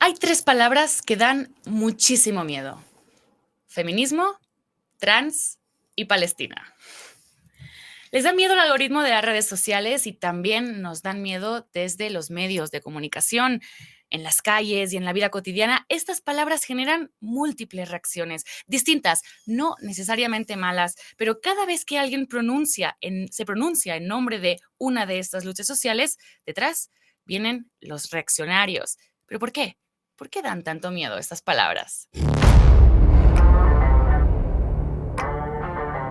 Hay 3 palabras que dan muchísimo miedo: feminismo, trans y Palestina. Les da miedo el algoritmo de las redes sociales y también nos dan miedo desde los medios de comunicación. En las calles y en la vida cotidiana, estas palabras generan múltiples reacciones, distintas, no necesariamente malas, pero cada vez que alguien se pronuncia en nombre de una de estas luchas sociales, detrás vienen los reaccionarios. ¿Pero por qué? ¿Por qué dan tanto miedo estas palabras?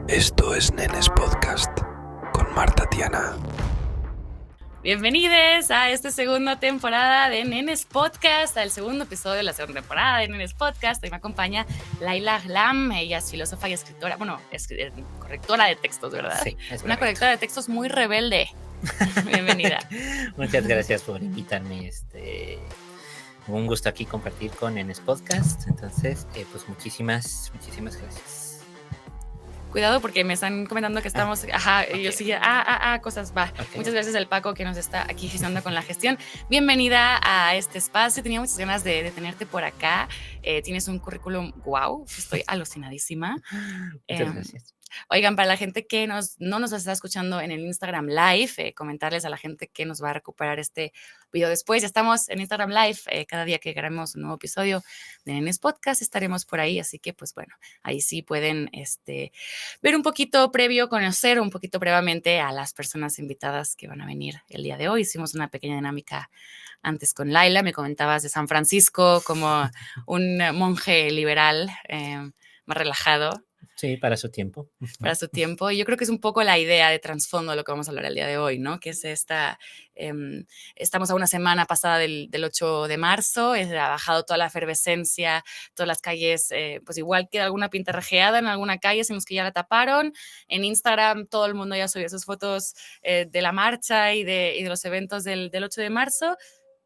Esto es Nenes Podcast con Marta Tiana. Bienvenidos a esta segunda temporada de Nenes Podcast, al segundo episodio de la segunda temporada de Nenes Podcast. Hoy me acompaña Laila Glam, ella es filósofa y escritora, correctora de textos, ¿verdad? Sí, es Una correcto. correctora de textos muy rebelde. Bienvenida. Muchas gracias por invitarme. Un gusto aquí compartir con Nenes Podcast. Entonces, pues muchísimas gracias. Cuidado porque me están comentando que estamos, y yo sí, cosas, va. Ok. Muchas gracias al Paco que nos está aquí gestionando con la gestión. Bienvenida a este espacio, tenía muchas ganas de tenerte por acá. Tienes un currículum, wow, estoy alucinadísima. Muchas gracias. Oigan, para la gente que no nos está escuchando en el Instagram Live, comentarles a la gente que nos va a recuperar este video después. Ya estamos en Instagram Live, cada día que grabemos un nuevo episodio de Nenes Podcast estaremos por ahí, así que pues bueno, ahí sí pueden ver un poquito previo, conocer un poquito previamente a las personas invitadas que van a venir el día de hoy. Hicimos una pequeña dinámica antes con Laila, me comentabas de San Francisco como un monje liberal, más relajado Sí, para su tiempo. para su tiempo. Y yo creo que es un poco la idea de trasfondo de lo que vamos a hablar el día de hoy, ¿no? Que es estamos a una semana pasada del 8 de marzo, ha bajado toda la efervescencia, todas las calles, pues igual queda alguna pintarrajeada en alguna calle, en los que ya la taparon. En Instagram todo el mundo ya subió sus fotos de la marcha y de los eventos del 8 de marzo.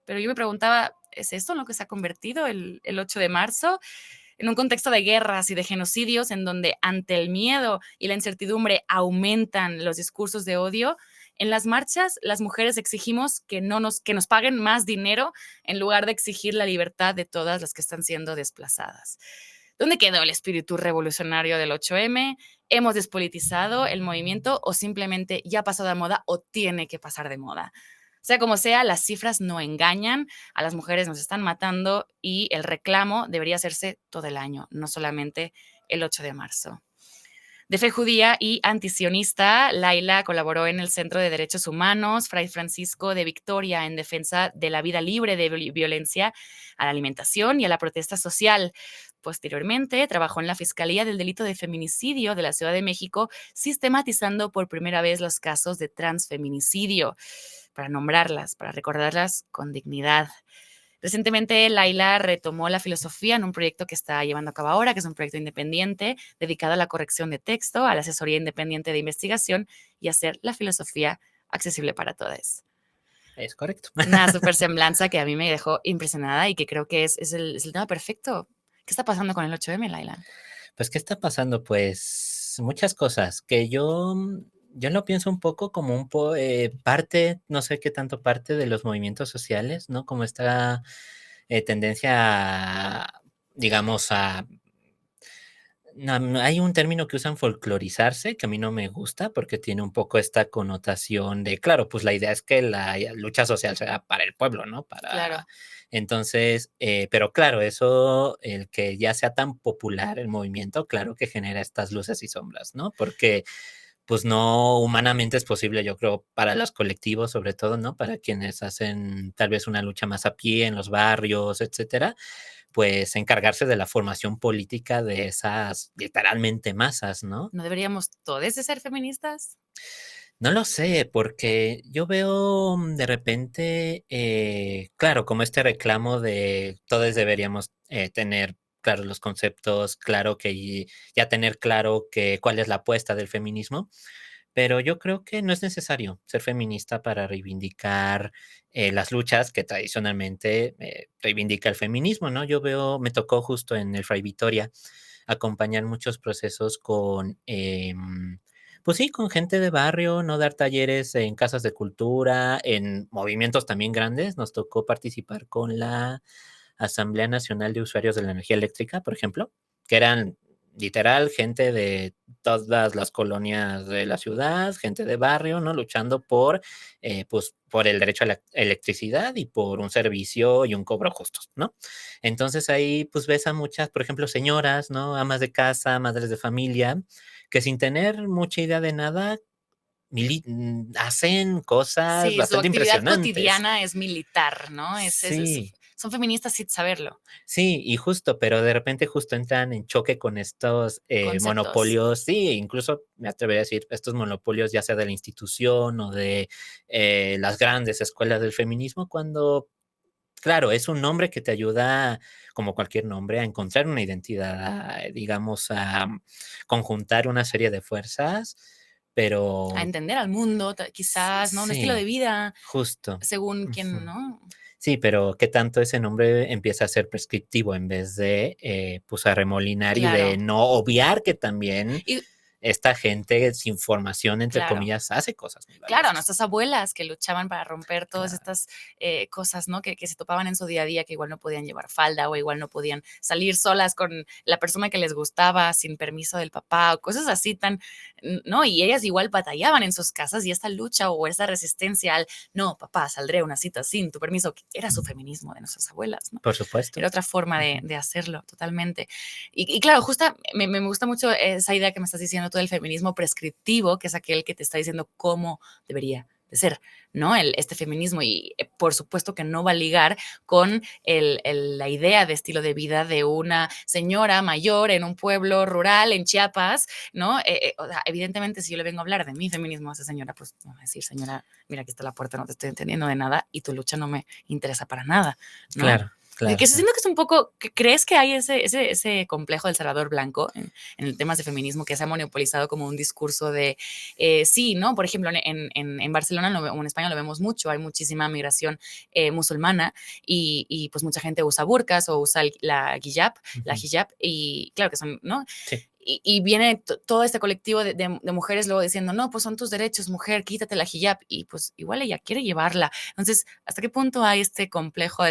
Pero yo me preguntaba, ¿es esto en lo que se ha convertido el 8 de marzo? En un contexto de guerras y de genocidios en donde ante el miedo y la incertidumbre aumentan los discursos de odio, en las marchas las mujeres exigimos que nos paguen más dinero en lugar de exigir la libertad de todas las que están siendo desplazadas. ¿Dónde quedó el espíritu revolucionario del 8M? ¿Hemos despolitizado el movimiento o simplemente ya pasó de moda o tiene que pasar de moda? Sea como sea, las cifras no engañan, a las mujeres nos están matando y el reclamo debería hacerse todo el año, no solamente el 8 de marzo. De fe judía y antisionista, Laila colaboró en el Centro de Derechos Humanos Fray Francisco de Victoria en defensa de la vida libre de violencia a la alimentación y a la protesta social. Posteriormente, trabajó en la Fiscalía del Delito de Feminicidio de la Ciudad de México, sistematizando por primera vez los casos de transfeminicidio, para nombrarlas, para recordarlas con dignidad. Recientemente, Laila retomó la filosofía en un proyecto que está llevando a cabo ahora, que es un proyecto independiente dedicado a la corrección de texto, a la asesoría independiente de investigación y a hacer la filosofía accesible para todos. Es correcto. Una super semblanza que a mí me dejó impresionada y que creo que es el tema perfecto. ¿Qué está pasando con el 8M, Laila? Pues, ¿qué está pasando? Pues muchas cosas que yo lo pienso un poco como parte, no sé qué tanto parte de los movimientos sociales, ¿no? Como esta tendencia, digamos, hay un término que usan folclorizarse, que a mí no me gusta porque tiene un poco esta connotación de, claro, pues la idea es que la lucha social sea para el pueblo, ¿no? Claro. Entonces, pero claro, eso, el que ya sea tan popular el movimiento, claro que genera estas luces y sombras, ¿no? Porque pues no humanamente es posible, yo creo, para los colectivos, sobre todo, ¿no? Para quienes hacen tal vez una lucha más a pie en los barrios, etcétera, pues encargarse de la formación política de esas literalmente masas, ¿no? ¿No deberíamos todos de ser feministas? No lo sé, porque yo veo de repente, claro, como este reclamo de todos deberíamos tener claros los conceptos, claro que ya tener claro que cuál es la apuesta del feminismo, pero yo creo que no es necesario ser feminista para reivindicar las luchas que tradicionalmente reivindica el feminismo, ¿no? Me tocó justo en el Fray Vitoria acompañar muchos procesos con, pues sí, con gente de barrio, no dar talleres en casas de cultura, en movimientos también grandes. Nos tocó participar con la Asamblea Nacional de Usuarios de la Energía Eléctrica, por ejemplo, que eran literal gente de todas las colonias de la ciudad, gente de barrio, ¿no? Luchando pues, por el derecho a la electricidad y por un servicio y un cobro justos, ¿no? Entonces ahí pues ves a muchas, por ejemplo, señoras, ¿no? Amas de casa, madres de familia, que sin tener mucha idea de nada, hacen cosas Sí, su bastante actividad impresionantes. cotidiana es militar, ¿no? Sí, Son feministas sin saberlo. sí, y justo, pero de repente justo entran en choque con estos Conceptos. monopolios, sí, incluso me atrevería a decir, estos monopolios ya sea de la institución o de las grandes escuelas del feminismo, cuando, claro, es un nombre que te ayuda, como cualquier nombre, a encontrar una identidad, digamos, a conjuntar una serie de fuerzas, A pero entender al mundo, quizás, ¿no? Un estilo de sí, vida, justo. según quien, Ujú. ¿no? Sí, pero qué tanto ese nombre empieza a ser prescriptivo en vez de, pues, arremolinar y de Claro. no obviar que también Y esta gente sin formación, entre claro. comillas, hace cosas muy Claro, valiosas. nuestras abuelas que luchaban para romper todas Claro, estas cosas, ¿no? Que se topaban en su día a día, que igual no podían llevar falda o igual no podían salir solas con la persona que les gustaba sin permiso del papá o cosas así tan, ¿no? Y ellas igual batallaban en sus casas y esta lucha o esa resistencia al, no, papá, saldré a una cita sin tu permiso, que era su feminismo de nuestras abuelas, ¿no? por supuesto. Era otra forma Ujú. de hacerlo, totalmente. Y claro, justo me gusta mucho esa idea que me estás diciendo tú del feminismo prescriptivo, que es aquel que te está diciendo cómo debería de ser, ¿no? Este feminismo y por supuesto que no va a ligar con la idea de estilo de vida de una señora mayor en un pueblo rural en Chiapas, ¿no? O sea, evidentemente si yo le vengo a hablar de mi feminismo a esa señora, pues me va a decir, señora, mira, aquí está la puerta, no te estoy entendiendo de nada y tu lucha no me interesa para nada, ¿no? Claro, claro, Que se claro. siento que es un poco, ¿crees que hay ese complejo del Salvador Blanco en el temas de feminismo que se ha monopolizado como un discurso de sí, ¿no? Por ejemplo, en Barcelona o en España lo vemos mucho, hay muchísima migración musulmana y pues mucha gente usa burkas o usa la Ujú. hijab, y claro que son, ¿no? Sí, Y viene todo este colectivo de mujeres luego diciendo, no, pues son tus derechos, mujer, quítate la hijab, y pues igual ella quiere llevarla. Entonces, ¿hasta qué punto hay este complejo,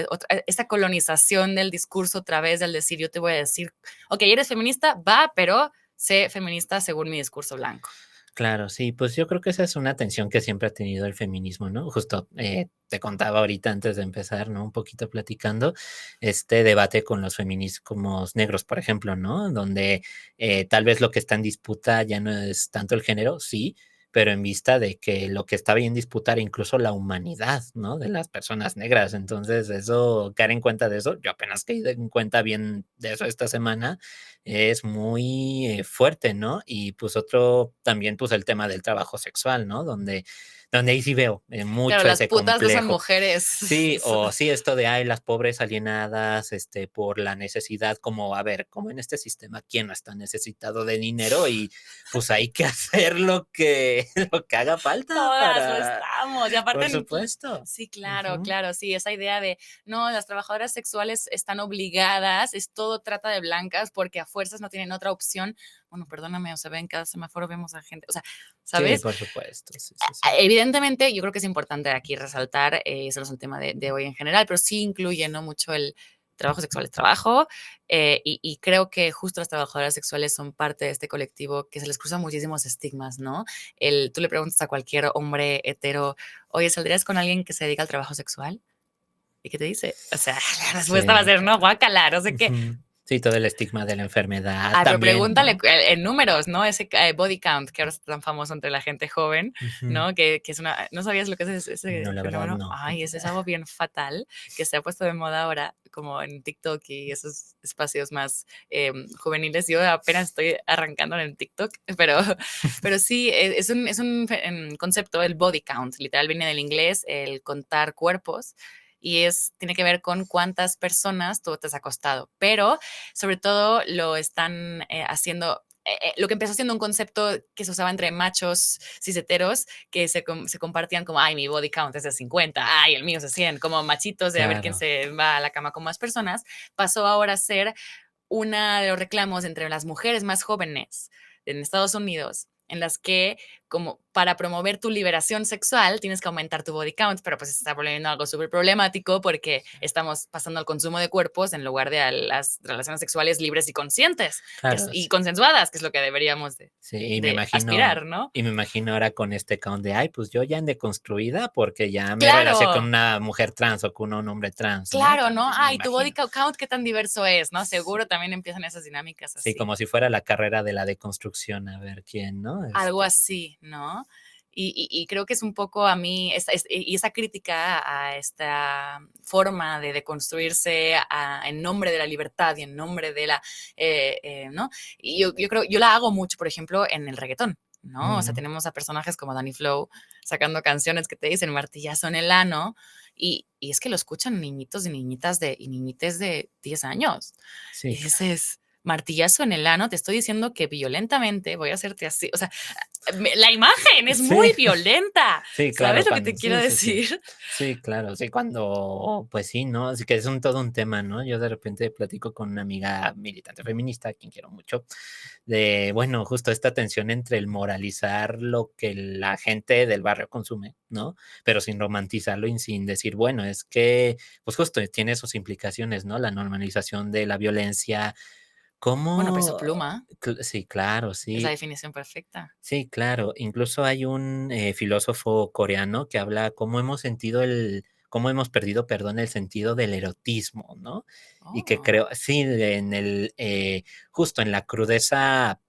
esta colonización del discurso a través del decir, yo te voy a decir, ok, eres feminista, va, pero sé feminista según mi discurso blanco? claro, sí, pues yo creo que esa es una tensión que siempre ha tenido el feminismo, ¿no? Justo te contaba ahorita antes de empezar, ¿no? Un poquito platicando este debate con los feminismos negros, por ejemplo, ¿no? Donde tal vez lo que está en disputa ya no es tanto el género, sí, pero en vista de que lo que estaba en disputa era incluso la humanidad, ¿no? De las personas negras. Entonces, eso, caer en cuenta de eso, yo apenas caí en cuenta bien de eso esta semana, es muy fuerte, ¿no? Y pues otro también, pues el tema del trabajo sexual, ¿no? Donde ahí sí veo Claro, mucho las ese putas no son complejo. mujeres. Sí, o sí, esto de, ay, las pobres alienadas, por la necesidad, como, a ver, como en este sistema, ¿quién no está necesitado de dinero? Y pues hay que hacer lo que haga falta Todas lo para, estamos. Y por aparte, supuesto. sí, claro, Ujú. claro, sí, esa idea de, no, las trabajadoras sexuales están obligadas, es todo trata de blancas porque a fuerzas no tienen otra opción. Bueno, perdóname, o sea, en cada semáforo vemos a gente, o sea, Sí, ¿sabes? por supuesto, sí, sí, sí. Evidentemente, yo creo que es importante aquí resaltar, eso no es un tema de hoy en general, pero sí incluye, ¿no? Mucho el trabajo sexual es trabajo, y creo que justo las trabajadoras sexuales son parte de este colectivo que se les cruzan muchísimos estigmas, ¿no? Tú le preguntas a cualquier hombre hetero, oye, ¿saldrías con alguien que se dedica al trabajo sexual? ¿Y qué te dice? O sea, la respuesta va a Sí, ser, no, guácala, no sé qué. ujú. Sí, todo el estigma de la enfermedad Ay, pero también, pregúntale ¿no? en números, ¿no? Ese body count que ahora está tan famoso entre la gente joven, Ujú. ¿no? Que es una, ¿no sabías lo que es ese No, la verdad fenómeno? no. Ay, es algo bien fatal que se ha puesto de moda ahora, como en TikTok y esos espacios más juveniles. Yo apenas estoy arrancando en el TikTok, pero sí, es un concepto, el body count, literal viene del inglés, el contar cuerpos. Y tiene que ver con cuántas personas tú te has acostado. Pero sobre todo lo están haciendo, lo que empezó siendo un concepto que se usaba entre machos ciseteros que se compartían como, ay, mi body count es de 50, ay, el mío es de 100, como machitos de a ver quién Claro, se va a la cama con más personas, pasó ahora a ser una de los reclamos entre las mujeres más jóvenes en Estados Unidos, en las que como para promover tu liberación sexual tienes que aumentar tu body count, pero pues se está volviendo algo súper problemático porque estamos pasando al consumo de cuerpos en lugar de a las relaciones sexuales libres y conscientes Claro, y consensuadas, que es lo que deberíamos sí, de aspirar, ¿no? y me imagino ahora con este count de, ay, pues yo ya en deconstruida porque ya me relacioné con Claro, una mujer trans o con un hombre trans, ¿no? claro, ¿no? También me Ay, tu body imagino. count, qué tan diverso es, ¿no? Sí, Seguro también empiezan esas dinámicas sí, así. como si fuera la carrera de la deconstrucción, a ver quién, ¿no? Algo así, ¿no? Y creo que es un poco a mí, y esa crítica a esta forma de deconstruirse en nombre de la libertad y en nombre de la, ¿no? Y yo creo, yo la hago mucho, por ejemplo, en el reggaetón, ¿no? O sea, Mm, tenemos a personajes como Danny Flow sacando canciones que te dicen martillazo en el ano, y es que lo escuchan niñitos y niñitas y niñites de 10 años. sí, Y claro. dices, martillazo en el ano, te estoy diciendo que violentamente voy a hacerte así. O sea, la imagen es Sí. muy violenta. Sí, claro, ¿Sabes lo que cuando te quiero sí, sí, sí. decir? Sí, claro, sí, cuando, pues sí, ¿no? Así que es todo un tema, ¿no? Yo de repente platico con una amiga militante feminista, a quien quiero mucho, de, bueno, justo esta tensión entre el moralizar lo que la gente del barrio consume, ¿no? Pero sin romantizarlo y sin decir, bueno, es que, pues justo tiene sus implicaciones, ¿no? La normalización de la violencia, Bueno, Peso cómo, Pluma sí, claro, es la sí. definición perfecta. Sí, claro. Incluso hay un filósofo coreano que habla cómo hemos perdido, perdón, el sentido del erotismo, ¿no? Y que Oh. creo, sí, justo en la crudeza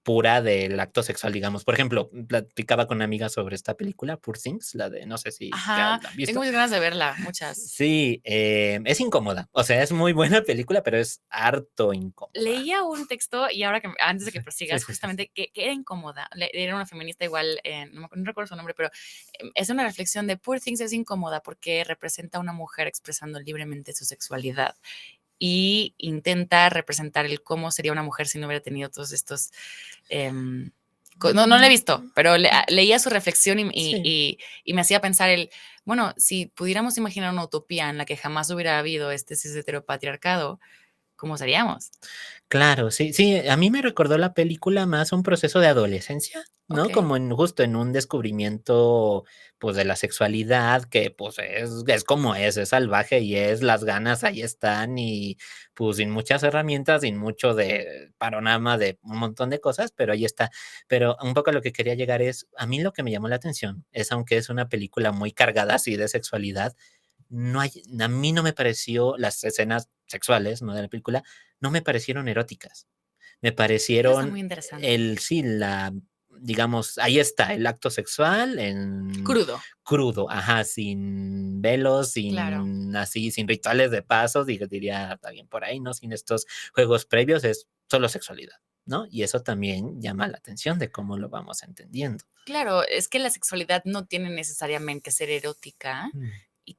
pura del acto sexual, digamos. Por ejemplo, platicaba con una amiga sobre esta película, Poor Things, la de, no sé si ya Ajá, la han tengo visto. muchas ganas de verla, muchas. Sí, es incómoda. O sea, es muy buena película, pero es harto incómoda. Leía un texto y ahora que antes de que Sí, prosigas, sí, sí, sí. justamente que era incómoda. Era una feminista igual, no recuerdo su nombre, pero es una reflexión de Poor Things es incómoda porque representa a una mujer expresando libremente su sexualidad y intenta representar el cómo sería una mujer si no hubiera tenido todos estos... no la he visto, pero leía su reflexión Sí. y me hacía pensar bueno, si pudiéramos imaginar una utopía en la que jamás hubiera habido este cis heteropatriarcado, ¿cómo seríamos? Claro, sí, sí, a mí me recordó la película más un proceso de adolescencia, Ok, ¿no? Como justo en un descubrimiento, pues, de la sexualidad que, pues, es como es salvaje y las ganas ahí están y, pues, sin muchas herramientas, sin mucho de panorama de un montón de cosas, pero ahí está. Pero un poco a lo que quería llegar es, a mí lo que me llamó la atención es, aunque es una película muy cargada así de sexualidad, a mí no me pareció las escenas sexuales, ¿no? De la película, no me parecieron eróticas. Me eso está parecieron muy interesante. sí, digamos, ahí está, el acto sexual en Crudo, crudo, ajá, sin velos, claro. sin rituales de pasos, diría alguien por ahí, ¿no? Sin estos juegos previos, es solo sexualidad, ¿no? Y eso también llama la atención de cómo lo vamos entendiendo. Claro, es que la sexualidad no tiene necesariamente que ser erótica Mm.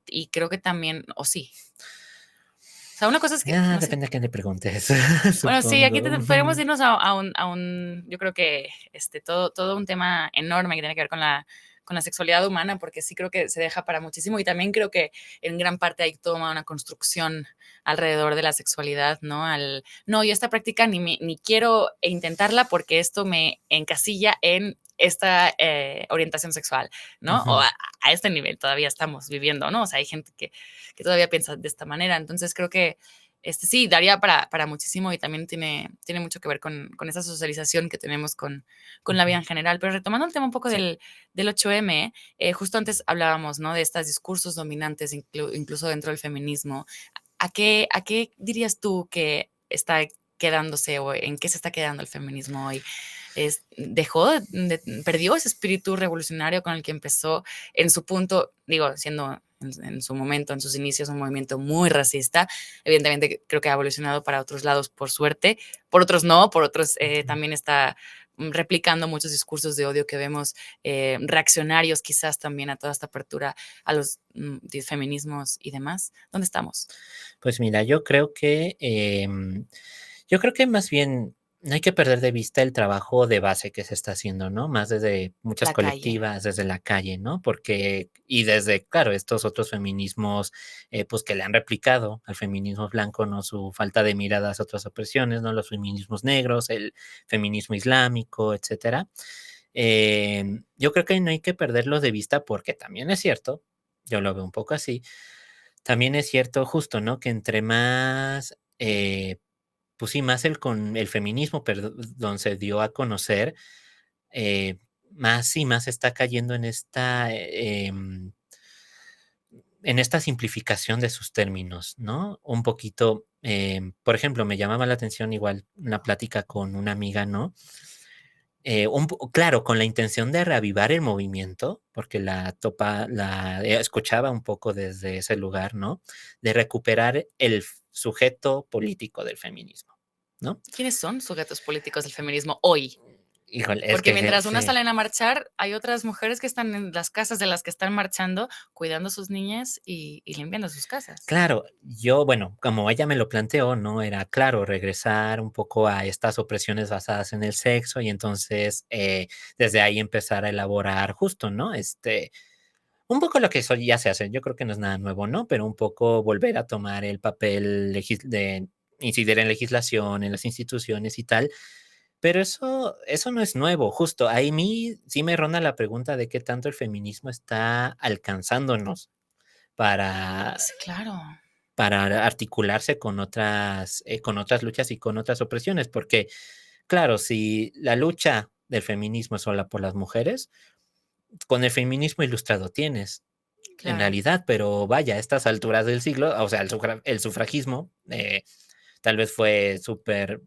y creo que también, o sí. O sea, una cosa es que, no sé, Depende a quién le preguntes, bueno, sí, aquí supongo. podemos irnos yo creo que todo un tema enorme que tiene que ver con la sexualidad humana, porque sí creo que se deja para muchísimo y también creo que en gran parte hay toda una construcción alrededor de la sexualidad, ¿no? No, yo esta práctica ni quiero intentarla porque esto me encasilla en esta orientación sexual, ¿no? O Ujú. a este nivel todavía estamos viviendo, ¿no? O sea, hay gente que todavía piensa de esta manera, entonces creo que sí, daría para muchísimo y también tiene mucho que ver con esa socialización que tenemos con la vida Ujú. en general. Pero retomando el tema un poco Sí. del 8M, justo antes hablábamos, ¿no? De estos discursos dominantes, incluso dentro del feminismo. ¿A qué dirías tú que está quedándose o en qué se está quedando el feminismo hoy? Perdió ese espíritu revolucionario con el que empezó en su punto, digo, siendo en su momento, en sus inicios, un movimiento muy racista. Evidentemente creo que ha evolucionado para otros lados, por suerte, por otros no, por otros Ujú. también está replicando muchos discursos de odio que vemos, reaccionarios quizás también a toda esta apertura a los feminismos y demás. ¿Dónde estamos? Pues mira, yo creo que más bien no hay que perder de vista el trabajo de base que se está haciendo, ¿no? Más desde muchas La calle. colectivas, desde la calle, ¿no? Porque, y desde, claro, estos otros feminismos, pues que le han replicado al feminismo blanco, ¿no? Su falta de miradas a otras opresiones, ¿no? Los feminismos negros, el feminismo islámico, etcétera. Yo creo que no hay que perderlo de vista porque también es cierto, yo lo veo un poco así, también es cierto justo, ¿no? Que entre más, pues sí, más el feminismo, perdón, se dio a conocer, eh, más y más está cayendo en esta simplificación de sus términos, ¿no? Un poquito, por ejemplo, me llamaba la atención igual una plática con una amiga, ¿no? Claro, con la intención de reavivar el movimiento, porque escuchaba un poco desde ese lugar, ¿no? De recuperar el sujeto político del feminismo, ¿no? ¿Quiénes son sujetos políticos del feminismo hoy? Híjole, es Porque que mientras unas sí. salen a marchar, hay otras mujeres que están en las casas de las que están marchando, cuidando a sus niñas y limpiando sus casas. Claro, bueno, como ella me lo planteó, ¿no? Era claro, regresar un poco a estas opresiones basadas en el sexo y entonces desde ahí empezar a elaborar justo, ¿no? Un poco lo que eso ya se hace, yo creo que no es nada nuevo, ¿no? Pero un poco volver a tomar el papel de incidir en legislación, en las instituciones y tal. Pero eso no es nuevo, justo. Ahí a mí sí me ronda la pregunta de qué tanto el feminismo está alcanzándonos para Sí, claro. para articularse con otras luchas y con otras opresiones, porque, claro, si la lucha del feminismo es sola por las mujeres, con el feminismo ilustrado tienes, en Claro. realidad, pero vaya, a estas alturas del siglo, o sea, el sufragismo tal vez fue súper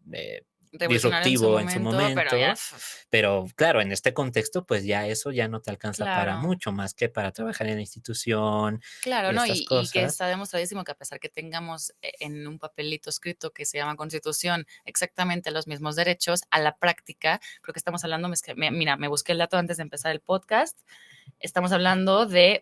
Revolucionario en su disruptivo en su momento, pero ya, momento, pero claro, en este contexto, pues ya eso ya no te alcanza para claro. mucho más que para trabajar en la institución Claro, y ¿no? estas Y que cosas. está demostradísimo que a pesar que tengamos en un papelito escrito que se llama Constitución exactamente los mismos derechos, a la práctica, creo que estamos hablando, mira, me busqué el dato antes de empezar el podcast, estamos hablando de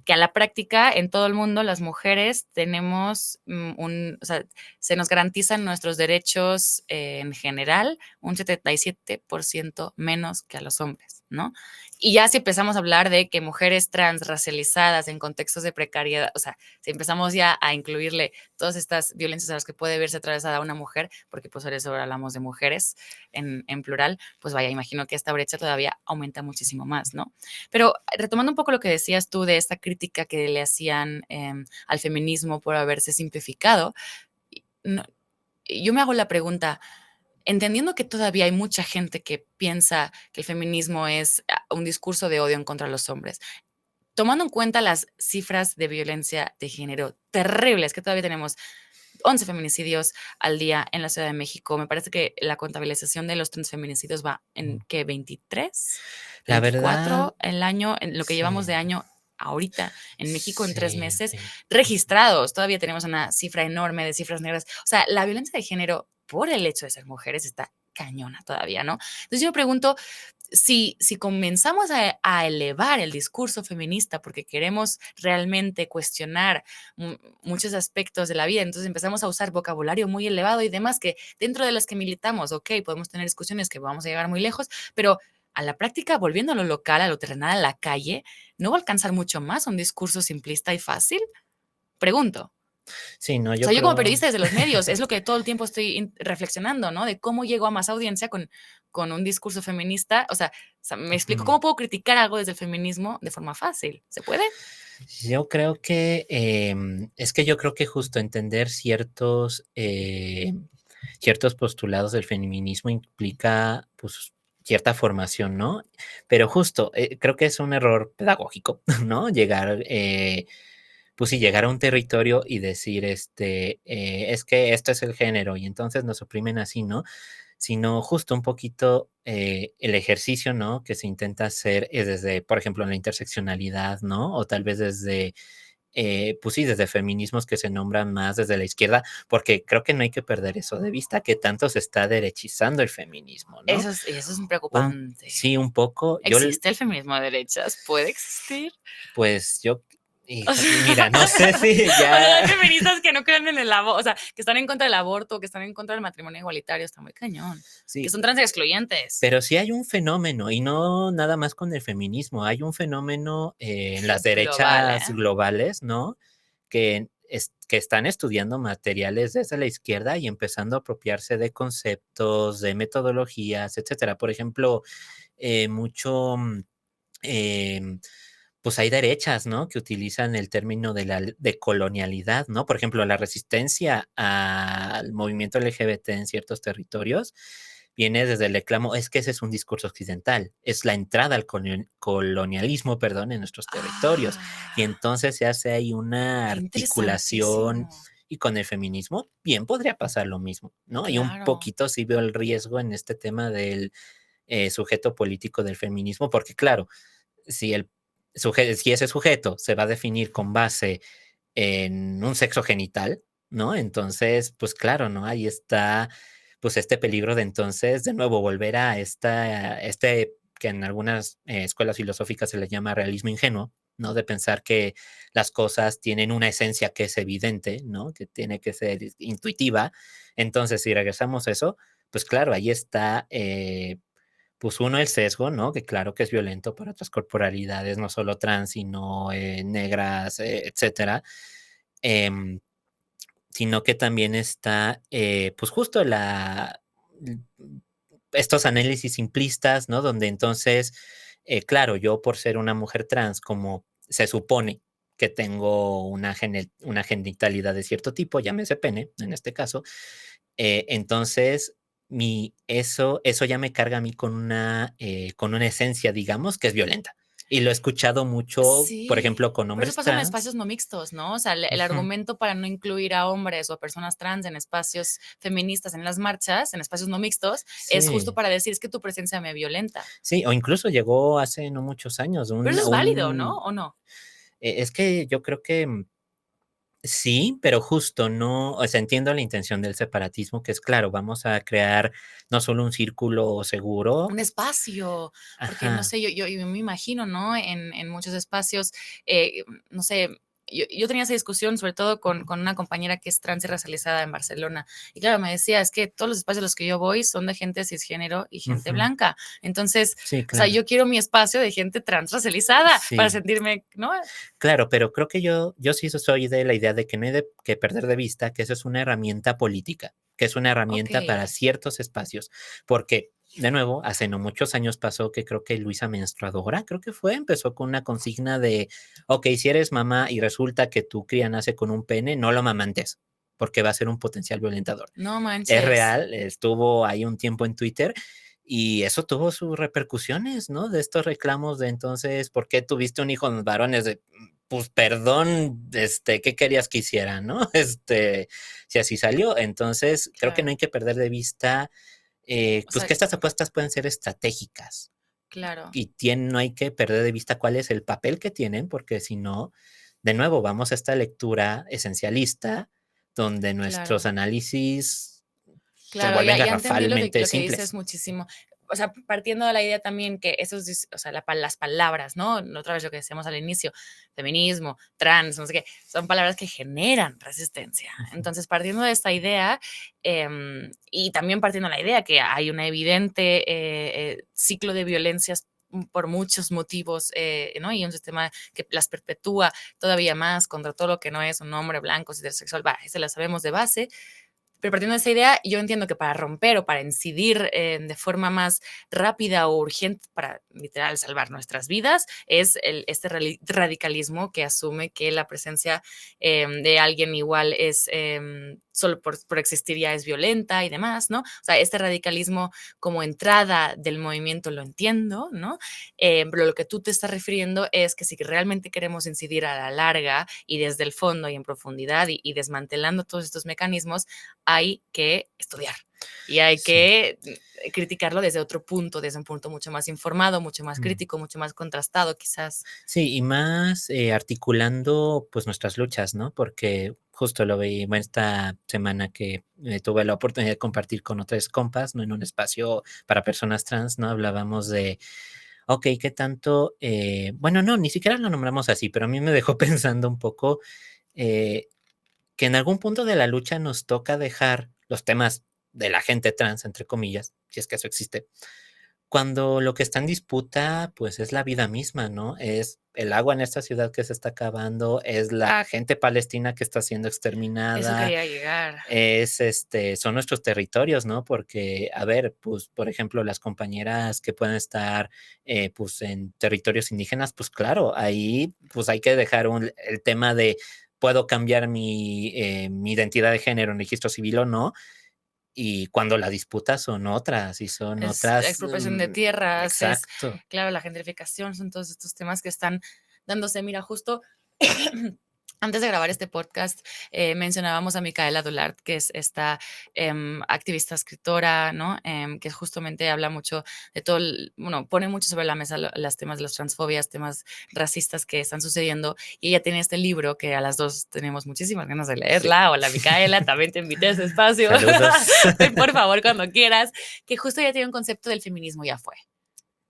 que a la práctica en todo el mundo las mujeres tenemos o sea, se nos garantizan nuestros derechos en general un 77% menos que a los hombres, ¿no? Y ya si empezamos a hablar de que mujeres transracializadas en contextos de precariedad, o sea, si empezamos ya a incluirle todas estas violencias a las que puede verse atravesada una mujer, porque pues por eso ahora hablamos de mujeres en plural, pues vaya, imagino que esta brecha todavía aumenta muchísimo más, ¿no? Pero retomando un poco lo que decías tú de esta crítica que le hacían al feminismo por haberse simplificado, no, yo me hago la pregunta, entendiendo que todavía hay mucha gente que piensa que el feminismo es un discurso de odio en contra de los hombres, tomando en cuenta las cifras de violencia de género terribles que todavía tenemos, 11 feminicidios al día en la Ciudad de México. Me parece que la contabilización de los transfeminicidios va en, ¿qué? 23, La verdad, 24 el año, en lo que llevamos sí, de año ahorita en México en 3 sí, meses registrados. Todavía tenemos una cifra enorme de cifras negras. O sea, la violencia de género por el hecho de ser mujeres está cañona todavía, ¿no? Entonces yo me pregunto, si comenzamos a elevar el discurso feminista porque queremos realmente cuestionar muchos aspectos de la vida, entonces empezamos a usar vocabulario muy elevado y demás que dentro de los que militamos, ok, podemos tener discusiones que vamos a llegar muy lejos, pero a la práctica, volviendo a lo local, a lo terrenal, a la calle, ¿no va a alcanzar mucho más un discurso simplista y fácil? Pregunto. sí, no, O yo sea, yo como creo, periodista desde los medios, es lo que todo el tiempo estoy reflexionando, ¿no? De cómo llego a más audiencia con un discurso feminista. O sea, me explico, ujú. ¿cómo puedo criticar algo desde el feminismo de forma fácil? ¿Se puede? Yo creo que es que yo creo que justo entender ciertos postulados del feminismo implica, pues, cierta formación, ¿no? Pero justo, creo que es un error pedagógico, ¿no? Pues sí, llegar a un territorio y decir, es que esto es el género y entonces nos oprimen así, ¿no? Sino justo un poquito el ejercicio, ¿no? Que se intenta hacer desde, por ejemplo, la interseccionalidad, ¿no? O tal vez desde, pues sí, desde feminismos que se nombran más desde la izquierda, porque creo que no hay que perder eso de vista, que tanto se está derechizando el feminismo, ¿no? Eso es preocupante. Sí, un poco. ¿Existe el feminismo de derechas? ¿Puede existir? Pues yo, O sea, mira, no sé si o sea, ya. hay feministas que no creen en el aborto, o sea, que están en contra del aborto, que están en contra del matrimonio igualitario, está muy cañón. Que Sí, son trans excluyentes. pero sí hay un fenómeno, y no nada más con el feminismo, hay un fenómeno en las Global, derechas ¿eh? globales, ¿no? Que que están estudiando materiales desde la izquierda y empezando a apropiarse de conceptos, de metodologías, etcétera. Por ejemplo, mucho, em, pues hay derechas, ¿no? Que utilizan el término de la de colonialidad, ¿no? Por ejemplo, la resistencia al movimiento LGBT en ciertos territorios viene desde el reclamo, es que ese es un discurso occidental, es la entrada al colonialismo, perdón, en nuestros territorios. Y Ah, entonces se hace ahí una qué articulación interesantísimo. y con el feminismo bien podría pasar lo mismo, ¿no? Y un Claro. poquito sí veo el riesgo en este tema del sujeto político del feminismo, porque claro, si, si ese sujeto se va a definir con base en un sexo genital, ¿no? Entonces, pues claro, ¿no? Ahí está, pues este peligro de entonces, de nuevo, volver a que en algunas escuelas filosóficas se le llama realismo ingenuo, ¿no? De pensar que las cosas tienen una esencia que es evidente, ¿no? Que tiene que ser intuitiva. Entonces, si regresamos a eso, pues claro, ahí está, pues uno, el sesgo, ¿no? Que claro que es violento para otras corporalidades, no solo trans, sino negras, etcétera. Em, Sino que también está, pues justo estos análisis simplistas, ¿no? Donde entonces, claro, yo por ser una mujer trans, como se supone que tengo una genitalidad de cierto tipo, llámese pene, en este caso, entonces eso ya me carga a mí con una esencia, digamos, que es violenta. Y lo he escuchado mucho, por Sí, ejemplo, con pero eso hombres pasa en trans. espacios no mixtos, ¿no? O sea, el Ujú. argumento para no incluir a hombres o a personas trans en espacios feministas, en las marchas, en espacios no mixtos, es justo Sí, para decir: "Es que tu presencia me violenta". sí, o incluso llegó hace no muchos años Pero eso es válido, ¿no? ¿O no? es que yo creo que sí, pero justo no, o sea, entiendo la intención del separatismo, que es claro, vamos a crear no solo un círculo seguro. Un espacio, porque no Ajá. sé, yo me imagino, ¿no? En muchos espacios, no sé, yo tenía esa discusión, sobre todo con una compañera que es trans y racializada en Barcelona. Y claro, me decía, es que todos los espacios a los que yo voy son de gente cisgénero y gente Ujú. blanca. Entonces, Sí, o sea, claro. yo quiero mi espacio de gente trans racializada para Sí. sentirme, ¿no? Claro, pero creo que yo sí soy de la idea de que no hay que perder de vista que eso es una herramienta política, que es una Ok, herramienta para ciertos espacios, porque, de nuevo, hace no muchos años pasó que creo que Luisa Menstruadora, creo que fue, empezó con una consigna de, ok, si eres mamá y resulta que tu cría nace con un pene, no lo mamantes, porque va a ser un potencial violentador. no Es manches. real, estuvo ahí un tiempo en Twitter y eso tuvo sus repercusiones, ¿no? De estos reclamos de entonces, ¿por qué tuviste un hijo en varones? De, pues perdón, ¿qué querías que hiciera, no? Si así salió. Entonces, creo que no hay Claro, que perder de vista, o pues sea, que estas apuestas pueden ser estratégicas claro, y no hay que perder de vista cuál es el papel que tienen, porque si no, de nuevo, vamos a esta lectura esencialista donde nuestros claro. análisis se Claro, vuelven ya entendí garrafalmente lo que dices simples. muchísimo. O sea, partiendo de la idea también que esos o sea, las palabras, ¿no? Otra vez lo que decíamos al inicio, feminismo, trans, no sé qué, son palabras que generan resistencia. Ujú. Entonces, partiendo de esta idea, y también partiendo de la idea que hay un evidente, ciclo de violencias por muchos motivos, ¿no? Y un sistema que las perpetúa todavía más contra todo lo que no es un hombre blanco, heterosexual, va, eso lo sabemos de base, pero partiendo de esa idea, yo entiendo que para romper o para incidir de forma más rápida o urgente para literal salvar nuestras vidas es este radicalismo que asume que la presencia de alguien igual es solo por existir ya es violenta y demás, ¿no? O sea, este radicalismo como entrada del movimiento lo entiendo, ¿no? Pero lo que tú te estás refiriendo es que si realmente queremos incidir a la larga y desde el fondo y en profundidad y desmantelando todos estos mecanismos, hay que estudiar y hay Sí. que criticarlo desde otro punto, desde un punto mucho más informado, mucho más Mm. crítico, mucho más contrastado, quizás. Sí, y más articulando pues nuestras luchas, ¿no? Porque justo lo vi bueno, esta semana que tuve la oportunidad de compartir con otras compas, ¿no? En un espacio para personas trans, ¿no? Hablábamos de, ok, ¿qué tanto? Bueno, no, ni siquiera lo nombramos así, pero a mí me dejó pensando un poco eh, que en algún punto de la lucha nos toca dejar los temas de la gente trans, entre comillas, si es que eso existe, cuando lo que está en disputa, pues es la vida misma, ¿no? Es el agua en esta ciudad que se está acabando, es la gente palestina que está siendo Eso exterminada, quería llegar. es son nuestros territorios, ¿no? Porque, a ver, pues, por ejemplo, las compañeras que pueden estar, pues, en territorios indígenas, pues claro, ahí, pues hay que dejar el tema de puedo cambiar mi identidad de género en registro civil o no, y cuando la disputa son otras, y son Es otras, expropiación de tierras, es, exacto. claro, la gentrificación, son todos estos temas que están dándose. Mira, justo antes de grabar este podcast, mencionábamos a Micaela Dulart, que es esta activista, escritora, ¿no? Que justamente habla mucho de todo, bueno, pone mucho sobre la mesa los temas de las transfobias, temas racistas que están sucediendo. Y ella tiene este libro que a las dos tenemos muchísimas ganas de Sí. leerla. Hola, Micaela, también te invité a ese espacio. Saludos. Ven, por favor, cuando quieras. Que justo ella tiene un concepto del feminismo ya fue,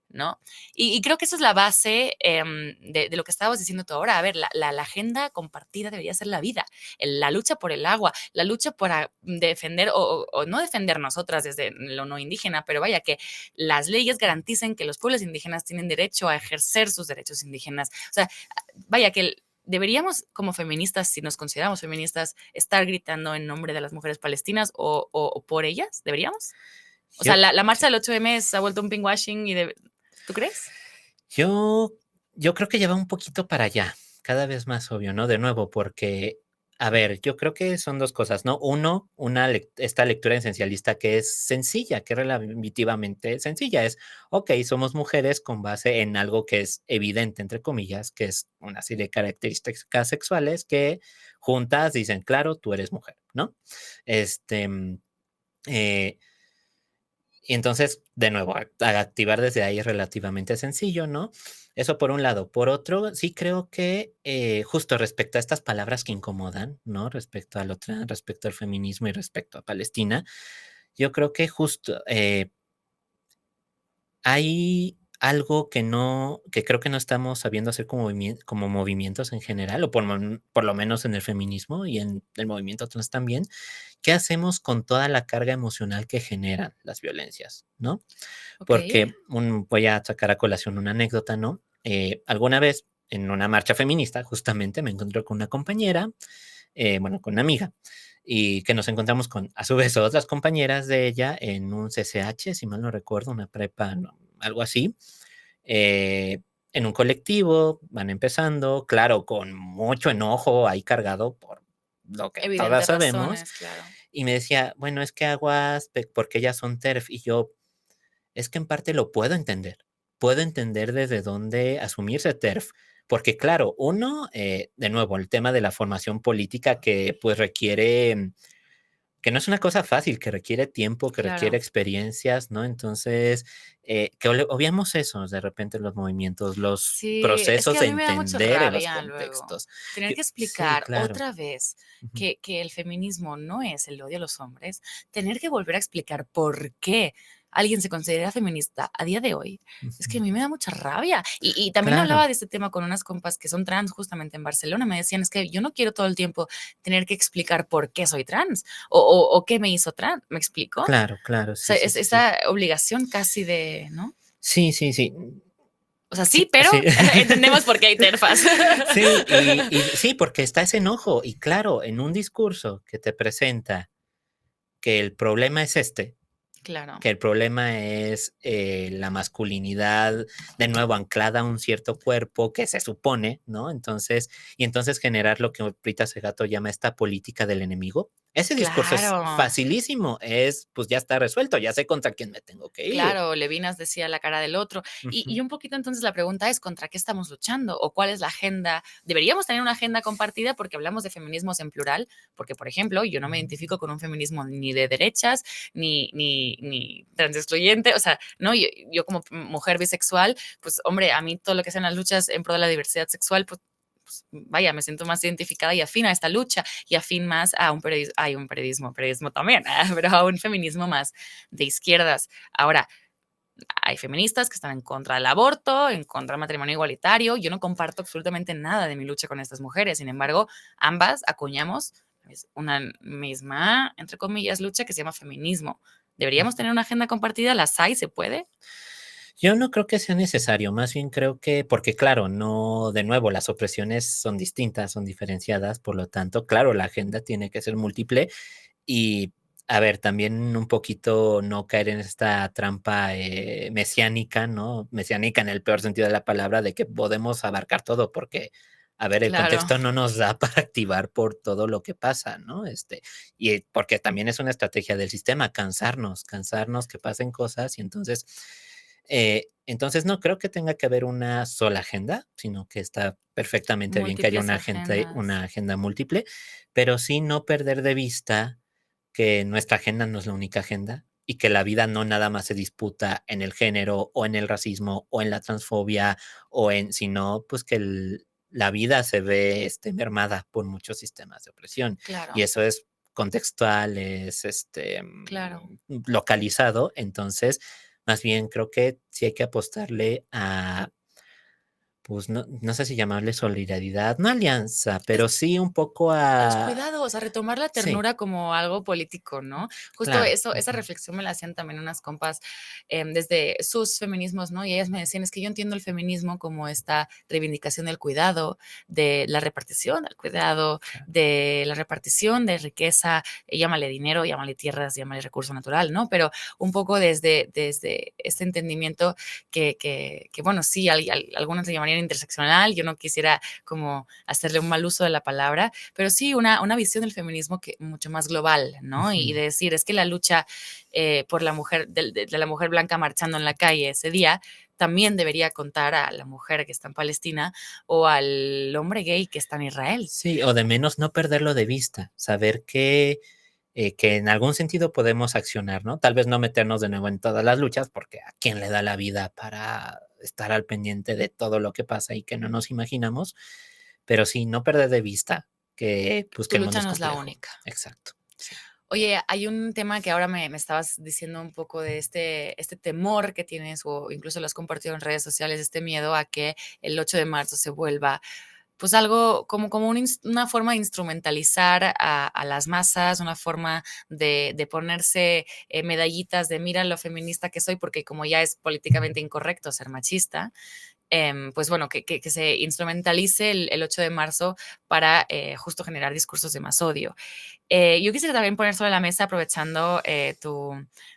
¿no? Y creo que esa es la base de lo que estábamos diciendo tú ahora. A ver, la agenda compartida debería ser la vida, la lucha por el agua, la lucha por defender o no defender nosotras desde lo no indígena, pero vaya, que las leyes garanticen que los pueblos indígenas tienen derecho a ejercer sus derechos indígenas. O sea, vaya, que deberíamos como feministas, si nos consideramos feministas, estar gritando en nombre de las mujeres palestinas o por ellas, ¿deberíamos? O sea, Yo, la marcha del 8M se ha vuelto un pinkwashing ¿tú crees? yo, yo creo que lleva un poquito para allá, cada vez más obvio, ¿no? De nuevo, porque, a ver, yo creo que son dos cosas, ¿no? Uno, esta lectura esencialista que es sencilla, que es relativamente sencilla, es, ok, somos mujeres con base en algo que es evidente, entre comillas, que es una serie de características sexuales que juntas dicen, claro, tú eres mujer, ¿no? Este, eh, Y entonces, de nuevo, activar desde ahí es relativamente sencillo, ¿no? Eso por un lado. Por otro, sí creo que justo respecto a estas palabras que incomodan, ¿no? Respecto al otro, respecto al feminismo y respecto a Palestina, yo creo que justo hay algo que creo que no estamos sabiendo hacer como movimientos en general, o por lo menos en el feminismo y en el movimiento trans también. ¿Qué hacemos con toda la carga emocional que generan las violencias, no? Ok. Porque voy a sacar a colación una anécdota, ¿no? Alguna vez en una marcha feminista, justamente me encontré con una compañera, bueno, con una amiga, y que nos encontramos con, a su vez, otras compañeras de ella en un CCH, si mal no recuerdo, una prepa, no, algo así, en un colectivo, van empezando, claro, con mucho enojo ahí cargado por lo que todas Evidentes sabemos, razones, claro. y me decía, bueno, es que aguas, porque ellas son TERF, y yo, es que en parte lo puedo entender desde dónde asumirse TERF, porque claro, uno, de nuevo, el tema de la formación política que pues requiere que no es una cosa fácil, que requiere tiempo, que requiere Claro. experiencias, ¿no? Entonces, que obviamos eso de repente en los movimientos, los Sí, es que procesos a de mí me da mucha entender los rabia luego contextos. tener que Sí, explicar claro. otra vez Ujú. que el feminismo no es el odio a los hombres, tener que volver a explicar por qué alguien se considera feminista a día de hoy. Es que a Ujú. mí me da mucha rabia. Y también hablaba Claro, de este tema con unas compas que son trans justamente en Barcelona. Me decían, es que yo no quiero todo el tiempo tener que explicar por qué soy trans o qué me hizo trans. ¿Me explico? O claro, claro, sí, sea, sí, es sí, sí. esa obligación casi de, ¿no? Sí, sí, sí. O sea, sí, Sí, pero sí. entendemos por qué hay terfas. Sí, y sí, porque está ese enojo. Y claro, en un discurso que te presenta que el problema es este, Claro, que el problema es la masculinidad de nuevo anclada a un cierto cuerpo que se supone, ¿no? Entonces, y entonces generar lo que ahorita Segato llama esta política del enemigo. Ese discurso es claro. facilísimo, pues ya está resuelto, ya sé contra quién me tengo que ir. Claro, Levinas decía la cara del otro. Y Ujú. un poquito entonces la pregunta es, ¿contra qué estamos luchando? ¿O cuál es la agenda? Deberíamos tener una agenda compartida porque hablamos de feminismos en plural, porque, por ejemplo, yo no me identifico con un feminismo ni de derechas, ni transexcluyente, o sea, no, yo como mujer bisexual, pues, hombre, a mí todo lo que sean las luchas en pro de la diversidad sexual, pues, vaya, me siento más identificada y afín a esta lucha y afín más a un periodismo, hay un periodismo también, pero a un feminismo más de izquierdas. Ahora, hay feministas que están en contra del aborto, en contra del matrimonio igualitario. Yo no comparto absolutamente nada de mi lucha con estas mujeres. Sin embargo, ambas acuñamos una misma, entre comillas, lucha que se llama feminismo. ¿Deberíamos tener una agenda compartida? ¿Las hay? ¿Se puede? Yo no creo que sea necesario, más bien creo que, porque claro, no, de nuevo, las opresiones son distintas, son diferenciadas, por lo tanto, claro, la agenda tiene que ser múltiple y, a ver, también un poquito no caer en esta trampa mesiánica, ¿no? Mesiánica en el peor sentido de la palabra, de que podemos abarcar todo, porque, a ver, el Claro, contexto no nos da para activar por todo lo que pasa, ¿no? Y porque también es una estrategia del sistema, cansarnos que pasen cosas y entonces no creo que tenga que haber una sola agenda, sino que está perfectamente bien que haya múltiples una agendas. agenda múltiple, pero sí no perder de vista que nuestra agenda no es la única agenda y que la vida no nada más se disputa en el género o en el racismo o en la transfobia sino pues que la vida se ve mermada por muchos sistemas de opresión y Claro, eso es contextual, claro. localizado, entonces más bien creo que sí hay que apostarle a, pues no sé si llamarle solidaridad, no alianza, pero sí un poco A los a, cuidados, a retomar la sí, ternura como algo político, ¿no? Justo claro. eso, esa reflexión me la hacían también unas compas desde sus feminismos, ¿no? Y ellas me decían, es que yo entiendo el feminismo como esta reivindicación del cuidado, de la repartición del cuidado, Claro. de la repartición de riqueza, llámale dinero, llámale tierras, llámale recurso natural, ¿no? Pero un poco desde este entendimiento que bueno, sí, algunos le llamarían interseccional, yo no quisiera como hacerle un mal uso de la palabra, pero sí una visión del feminismo que mucho más global, ¿no? Y Ujú. de decir, es que la lucha por la mujer, de la mujer blanca marchando en la calle ese día, también debería contar a la mujer que está en Palestina o al hombre gay que está en Israel. Sí, o de menos no perderlo de vista, saber que en algún sentido podemos accionar, ¿no? Tal vez no meternos de nuevo en todas las luchas, porque a quién le da la vida para estar al pendiente de todo lo que pasa y que no nos imaginamos, pero sí, no perder de vista que, pues, Tu que el mundo lucha es no es la complejo. única. Exacto, sí. Oye, hay un tema que ahora me estabas diciendo un poco de este temor que tienes, o incluso lo has compartido en redes sociales, este miedo a que el 8 de marzo se vuelva pues algo como una forma de instrumentalizar a las masas, una forma de ponerse medallitas de mira lo feminista que soy, porque como ya es políticamente incorrecto ser machista, pues bueno, que se instrumentalice el 8 de marzo para justo generar discursos de más odio. Yo quisiera también poner sobre la mesa, aprovechando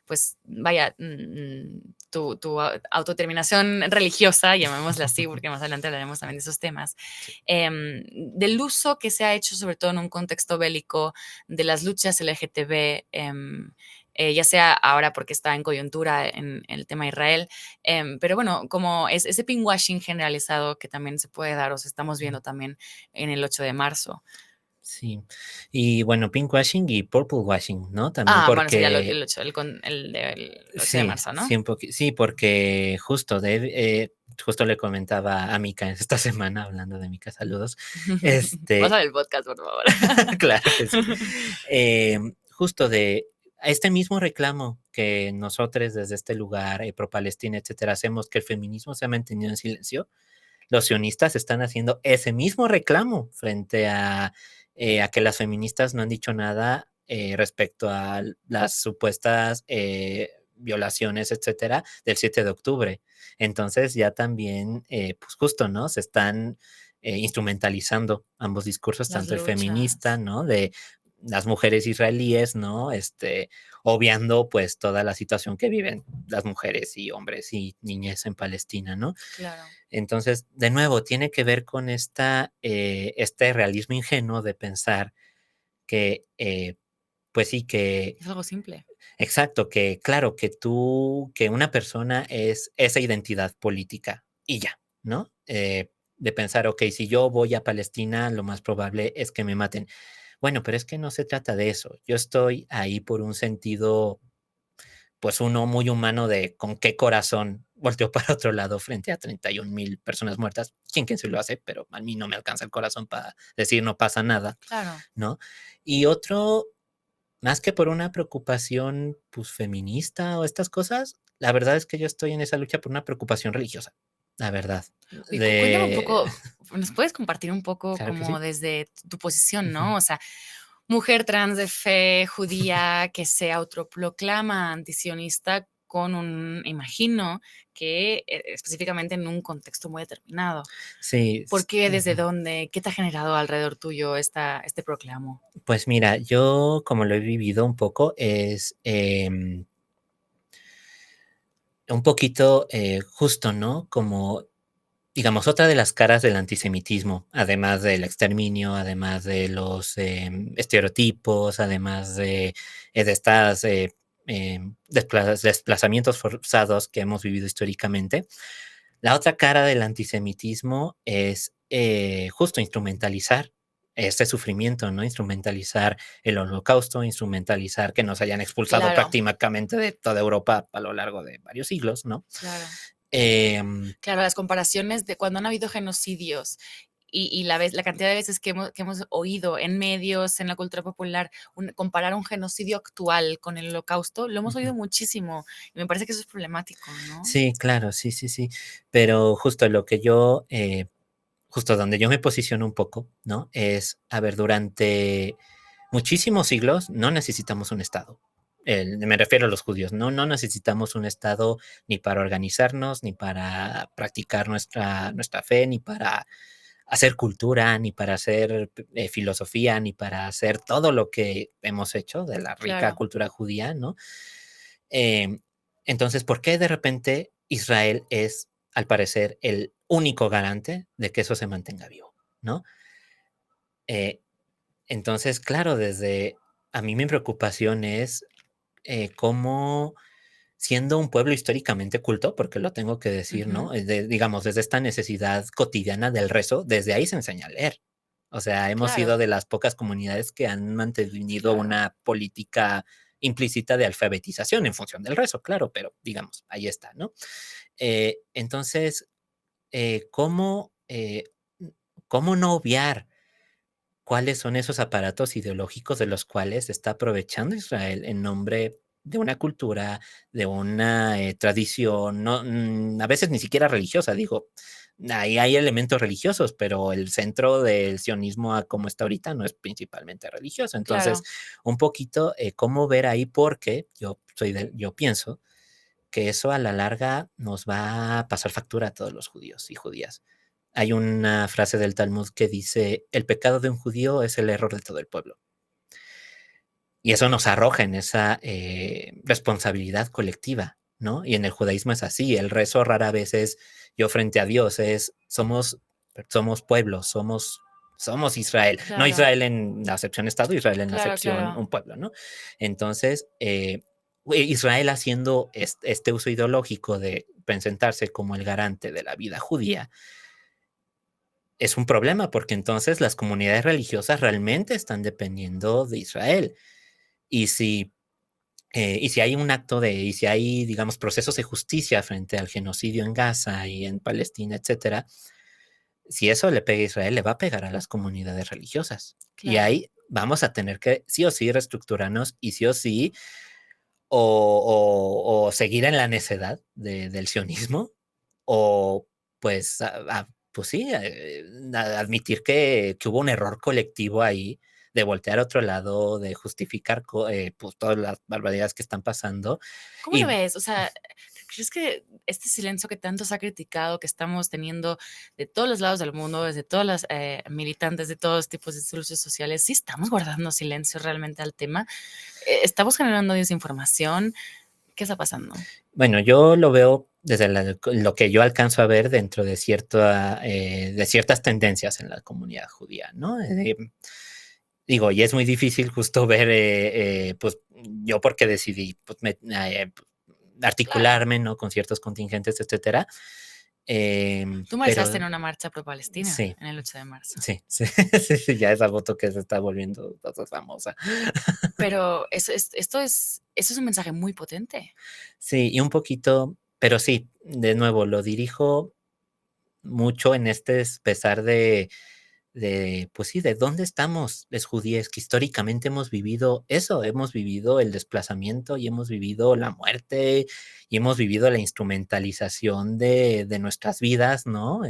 pues vaya, tu autodeterminación religiosa, llamémosla así, porque más adelante hablaremos también de esos temas, Sí. del uso que se ha hecho, sobre todo en un contexto bélico, de las luchas LGTB, ya sea ahora porque está en coyuntura en el tema de Israel, pero bueno, como es ese pinkwashing generalizado que también se puede dar o se estamos viendo también en el 8 de marzo. Sí. Y bueno, pinkwashing y purple washing, ¿no? También Ah, bueno, sería porque el del 8 de sí, marzo, ¿no? sí, sí, porque justo le comentaba a Mika esta semana, hablando de Mika, saludos, este, Pásame el podcast, por favor. claro que sí, justo de este mismo reclamo que nosotros desde este lugar, pro Palestina, etcétera, hacemos, que el feminismo se ha mantenido en silencio, los sionistas están haciendo ese mismo reclamo frente a que las feministas no han dicho nada respecto a las supuestas violaciones, etcétera, del 7 de octubre. Entonces ya también, pues justo, ¿no? Se están instrumentalizando ambos discursos, Las tanto el feminista, luchas. ¿no? De las mujeres israelíes, ¿no? Obviando pues toda la situación que viven las mujeres y hombres y niñas en Palestina, ¿no? Claro, Entonces, de nuevo, tiene que ver con este realismo ingenuo de pensar que, pues sí, que, es algo simple. exacto, que claro, que una persona es esa identidad política y ya, ¿no? De pensar, ok, si yo voy a Palestina, lo más probable es que me maten. Bueno, pero es que no se trata de eso. Yo estoy ahí por un sentido pues uno muy humano de con qué corazón volteó para otro lado frente a 31,000 personas muertas. Quien se lo hace, pero a mí no me alcanza el corazón para decir no pasa nada, Claro. ¿no? Y otro, más que por una preocupación pues feminista o estas cosas, la verdad es que yo estoy en esa lucha por una preocupación religiosa, la verdad. Oye, cuéntame un De, poco, ¿nos puedes compartir un poco claro que como sí. desde tu posición, Ujú. no? O sea, mujer trans de fe judía que se autoproclama antisionista, con imagino que específicamente en un contexto muy determinado. Sí, ¿Por qué? ¿Desde dónde? ¿Qué te ha generado alrededor tuyo este proclamo? pues mira, yo como lo he vivido un poco es un poquito justo, ¿no? Como, digamos, otra de las caras del antisemitismo, además del exterminio, además de los estereotipos, además de estas desplazamientos forzados que hemos vivido históricamente. La otra cara del antisemitismo es justo instrumentalizar este sufrimiento, ¿no? Instrumentalizar el holocausto, instrumentalizar que nos hayan expulsado Claro, prácticamente de toda Europa a lo largo de varios siglos, ¿no? claro. Em, Claro, las comparaciones de cuando han habido genocidios y la cantidad de veces que hemos oído en medios, en la cultura popular, comparar un genocidio actual con el Holocausto, lo hemos Ujú. oído muchísimo y me parece que eso es problemático, ¿no? Sí, claro, sí, sí, sí. Pero justo lo que yo, justo donde yo me posiciono un poco, ¿no? Es, a ver, durante muchísimos siglos no necesitamos un Estado. Me refiero a los judíos, no necesitamos un Estado ni para organizarnos, ni para practicar nuestra fe, ni para hacer cultura, ni para hacer filosofía, ni para hacer todo lo que hemos hecho de la rica Claro, cultura judía, ¿no? Em, entonces, ¿por qué de repente Israel es, al parecer, el único garante de que eso se mantenga vivo, ¿no? Eh, entonces, claro, desde a mí mi preocupación es cómo siendo un pueblo históricamente culto, porque lo tengo que decir, ujú, ¿no? Digamos, desde esta necesidad cotidiana del rezo, desde ahí se enseña a leer. O sea, hemos sido claro, de las pocas comunidades que han mantenido claro. una política implícita de alfabetización en función del rezo, claro, pero digamos, ahí está, ¿no? Entonces, ¿cómo, cómo no obviar cuáles son esos aparatos ideológicos de los cuales se está aprovechando Israel en nombre de una cultura, de una tradición, no, a veces ni siquiera religiosa, digo, ahí hay elementos religiosos, pero el centro del sionismo como está ahorita no es principalmente religioso. Entonces, Claro. un poquito cómo ver ahí, porque yo pienso que eso a la larga nos va a pasar factura a todos los judíos y judías. Hay una frase del Talmud que dice, el pecado de un judío es el error de todo el pueblo. Y eso nos arroja en esa responsabilidad colectiva, ¿no? Y en el judaísmo es así, el rezo rara vez es yo frente a Dios, somos pueblos, somos Israel, no Claro, Israel en la acepción Estado, Israel en la claro, acepción claro. un pueblo, ¿no? Entonces, Israel haciendo este uso ideológico de presentarse como el garante de la vida judía, es un problema porque entonces las comunidades religiosas realmente están dependiendo de Israel. Y si hay un acto y si hay, digamos, procesos de justicia frente al genocidio en Gaza y en Palestina, etcétera, si eso le pega a Israel, le va a pegar a las comunidades religiosas. Y Claro. ahí vamos a tener que sí o sí reestructurarnos y sí o sí o seguir en la necedad del sionismo o pues, pues sí, admitir que hubo un error colectivo ahí de voltear a otro lado, de justificar pues, todas las barbaridades que están pasando. ¿Cómo lo Y ves? O sea, ¿crees que este silencio que tanto se ha criticado, que estamos teniendo de todos los lados del mundo, desde todas las militantes de todos tipos de instituciones sociales, sí estamos guardando silencio realmente al tema? ¿Estamos generando desinformación? ¿Qué está pasando? bueno, yo lo veo desde lo que yo alcanzo a ver dentro de ciertas tendencias en la comunidad judía, ¿no? Digo, y es muy difícil justo ver, pues yo porque decidí pues, Claro. articularme, ¿no? Con ciertos contingentes, etcétera. Tú marchaste Pero en una marcha pro-Palestina sí, en el 8 de marzo. sí, sí, sí, sí, ya esa foto que se está volviendo famosa. Pero eso es un mensaje muy potente. Sí, y un poquito, pero sí, de nuevo, lo dirijo mucho en este pesar pues sí, de dónde estamos los judíos, que históricamente hemos vivido eso, hemos vivido el desplazamiento y hemos vivido la muerte y hemos vivido la instrumentalización de nuestras vidas, ¿no?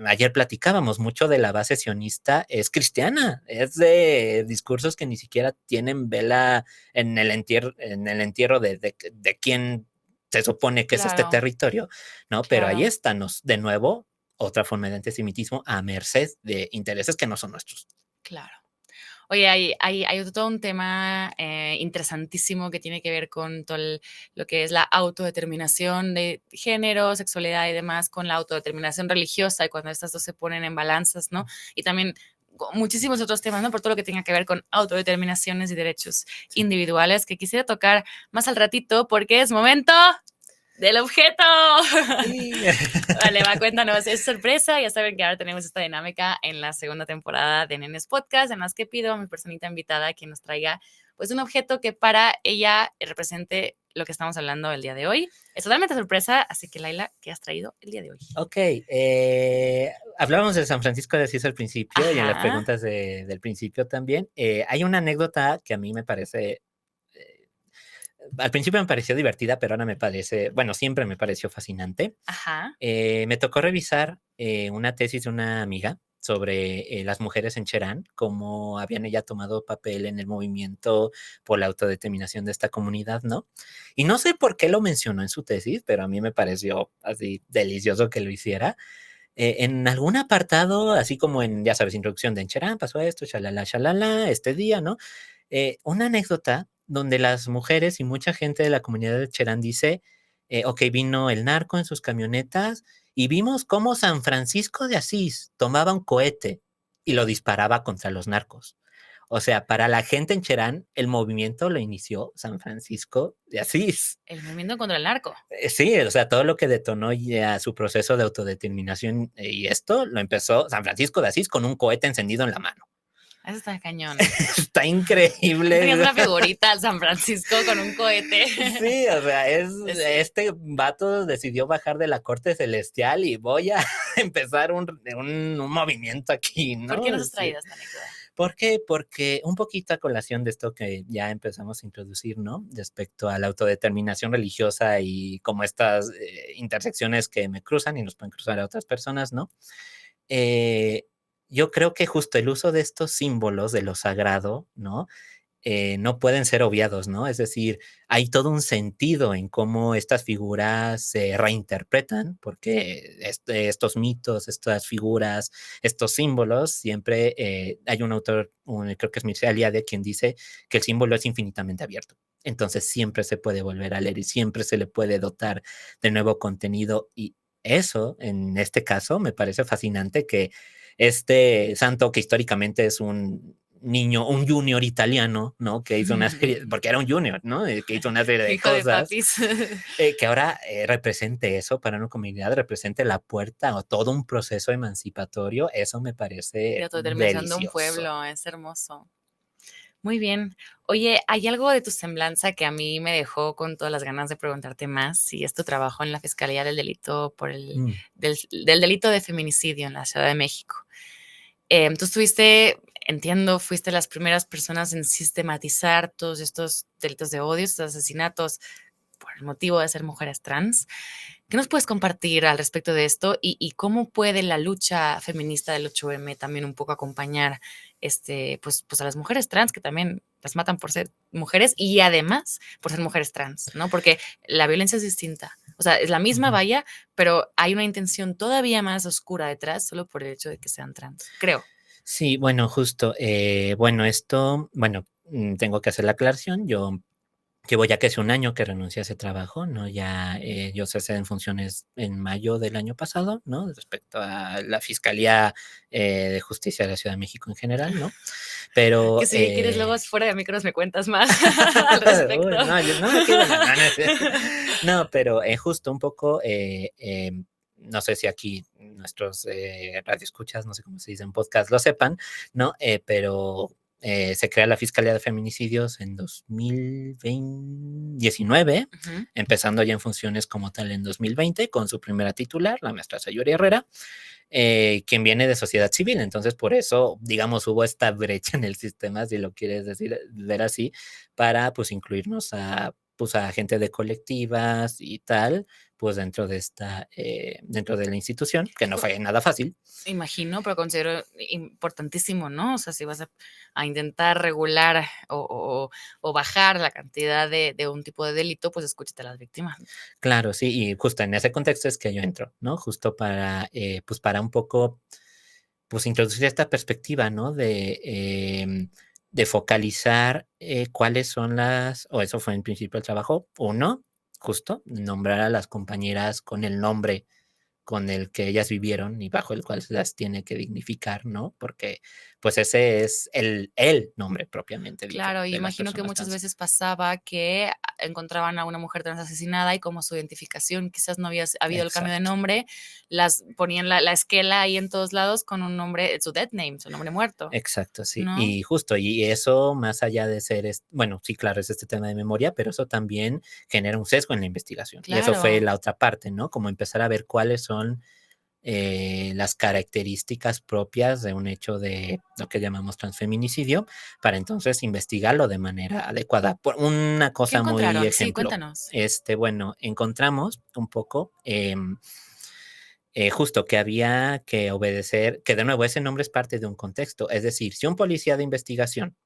ayer platicábamos, mucho de la base sionista es cristiana, es de discursos que ni siquiera tienen vela en el entierro de quien se supone que es este Claro, territorio, ¿no? Pero ahí claro, están, de nuevo, otra forma de antisemitismo a merced de intereses que no son nuestros. claro. Oye, hay todo un tema interesantísimo que tiene que ver con todo lo que es la autodeterminación de género, sexualidad y demás, con la autodeterminación religiosa y cuando estas dos se ponen en balanzas, ¿no? Y también muchísimos otros temas, ¿no? Por todo lo que tenga que ver con autodeterminaciones y derechos Sí. individuales que quisiera tocar más al ratito porque es momento del objeto. Sí. Vale, va, cuéntanos, es sorpresa, ya saben que ahora tenemos esta dinámica en la segunda temporada de Nenes Podcast, en las que pido a mi personita invitada que nos traiga pues un objeto que para ella represente lo que estamos hablando el día de hoy. Es totalmente sorpresa, así que Laila, ¿qué has traído el día de hoy? Ok, hablábamos de San Francisco de Asís al principio y en las Ajá, preguntas del principio también. Hay una anécdota que a mí me parece, eh, al principio me pareció divertida, pero ahora me parece, bueno, siempre me pareció fascinante. ajá, Me tocó revisar una tesis de una amiga sobre las mujeres en Cherán, cómo habían ella tomado papel en el movimiento por la autodeterminación de esta comunidad, ¿no? Y no sé por qué lo mencionó en su tesis, pero a mí me pareció así delicioso que lo hiciera. En algún apartado, así como en, ya sabes, introducción de en Cherán, pasó esto, shalala, este día, ¿no? Una anécdota donde las mujeres y mucha gente de la comunidad de Cherán dice, ok, vino el narco en sus camionetas y vimos cómo San Francisco de Asís tomaba un cohete y lo disparaba contra los narcos. O sea, para la gente en Cherán, el movimiento lo inició San Francisco de Asís. el movimiento contra el narco. Sí, o sea, todo lo que detonó ya su proceso de autodeterminación y esto lo empezó San Francisco de Asís con un cohete encendido en la mano. Eso está cañón. Está Tú tenías increíble. una figurita al San Francisco con un cohete. Sí, o sea, Sí. este vato decidió bajar de la corte celestial y voy a empezar un movimiento aquí, ¿Por qué ¿no? nos has Sí. traído esta anécdota? ¿Por qué? Porque un poquito a colación de esto que ya empezamos a introducir, ¿no? Respecto a la autodeterminación religiosa y como estas intersecciones que me cruzan y nos pueden cruzar a otras personas, ¿no? Eh, yo creo que justo el uso de estos símbolos de lo sagrado, ¿no? No pueden ser obviados, ¿no? Es decir, hay todo un sentido en cómo estas figuras se reinterpretan, porque estos mitos, estas figuras, estos símbolos, siempre hay un autor, creo que es Mircea Eliade, quien dice que el símbolo es infinitamente abierto. Entonces siempre se puede volver a leer y siempre se le puede dotar de nuevo contenido y eso, en este caso, me parece fascinante que este santo que históricamente es un niño, un junior italiano, ¿no? Que hizo una serie, porque era un junior, ¿no? Que hizo una serie de Hijo de cosas, papis. que ahora represente eso para una comunidad, represente la puerta o todo un proceso emancipatorio, eso me De parece autodeterminación de un delicioso. pueblo, es hermoso. Muy bien. Oye, hay algo de tu semblanza que a mí me dejó con todas las ganas de preguntarte más, si es tu trabajo en la Fiscalía del Delito por Mm. del delito de feminicidio en la Ciudad de México. Tú estuviste, entiendo, fuiste las primeras personas en sistematizar todos estos delitos de odio, estos asesinatos por el motivo de ser mujeres trans. ¿Qué nos puedes compartir al respecto de esto y cómo puede la lucha feminista del 8M también un poco acompañar pues a las mujeres trans que también las matan por ser mujeres y además por ser mujeres trans, ¿no? Porque la violencia es distinta. O sea, es la misma Ujú. valla, pero hay una intención todavía más oscura detrás solo por el hecho de que sean trans, creo. Sí, bueno, justo, bueno, esto, bueno, tengo que hacer la aclaración, yo llevo ya casi un año que renuncié a ese trabajo, ¿no? Ya yo cesé en funciones en mayo del año pasado, ¿no? Respecto a la Fiscalía de Justicia de la Ciudad de México en general, ¿no? Pero Que si quieres luego fuera de micros me cuentas más al respecto. uy, no, yo no me quedo en la no, no, pero justo un poco, no sé si aquí nuestros radioescuchas, no sé cómo se dice en podcast, lo sepan, ¿no? Pero se crea la Fiscalía de Feminicidios en 2019, Ujú. empezando ya en funciones como tal en 2020, con su primera titular, la maestra Sayuri Herrera, quien viene de sociedad civil. Entonces, por eso, digamos, hubo esta brecha en el sistema, si lo quieres decir, ver así, para pues incluirnos a pues a gente de colectivas y tal, pues dentro de la institución, que no fue nada fácil. Imagino, pero considero importantísimo, ¿no? O sea, si vas a intentar regular o bajar la cantidad de un tipo de delito, pues escúchate a las víctimas. Claro, sí, y justo en ese contexto es que yo entro, ¿no? Justo pues para un poco, pues introducir esta perspectiva, ¿no? De focalizar cuáles son o eso fue en principio el trabajo, uno, justo, nombrar a las compañeras con el nombre con el que ellas vivieron y bajo el cual se las tiene que dignificar, ¿no? Porque, pues, ese es el nombre propiamente dicho Claro, y de las imagino que personas muchas trans. veces pasaba que encontraban a una mujer trans asesinada y como su identificación quizás no había habido el cambio de Exacto, nombre, las ponían la esquela ahí en todos lados con un nombre, su dead name, su nombre muerto, exacto, sí. ¿no? Y justo, y eso más allá de ser, bueno, sí, claro, es este tema de memoria, pero eso también genera un sesgo en la investigación. Y eso fue Claro. la otra parte, ¿no? Como empezar a ver cuáles son las características propias de un hecho de lo que llamamos transfeminicidio, para entonces investigarlo de manera adecuada. Por una ¿Qué cosa muy encontraron? Sí, ejemplo, cuéntanos. bueno, encontramos un poco justo que había que obedecer, que de nuevo ese nombre es parte de un contexto, es decir, si un policía de investigación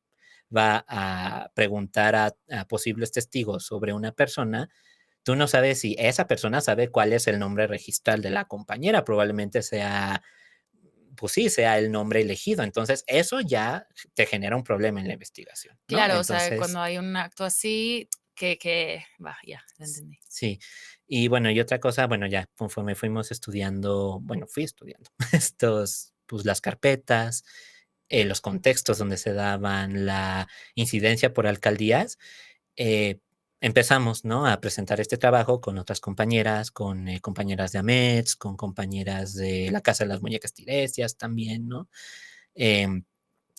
va a preguntar a posibles testigos sobre una persona, tú no sabes si esa persona sabe cuál es el nombre registral de la compañera, probablemente sea, pues sí, sea el nombre elegido. Entonces, eso ya te genera un problema en la investigación, ¿no? Claro, o sea, Entonces, cuando hay un acto así que va, ya, lo entendí. sí. Y bueno, y otra cosa, bueno, ya conforme fuimos estudiando, bueno, fui estudiando estos, pues las carpetas, los contextos donde se daban la incidencia por alcaldías, eh, empezamos, ¿no? A presentar este trabajo con otras compañeras, con compañeras de AMETS, con compañeras de la Casa de las Muñecas Tiresias también, ¿no? Em,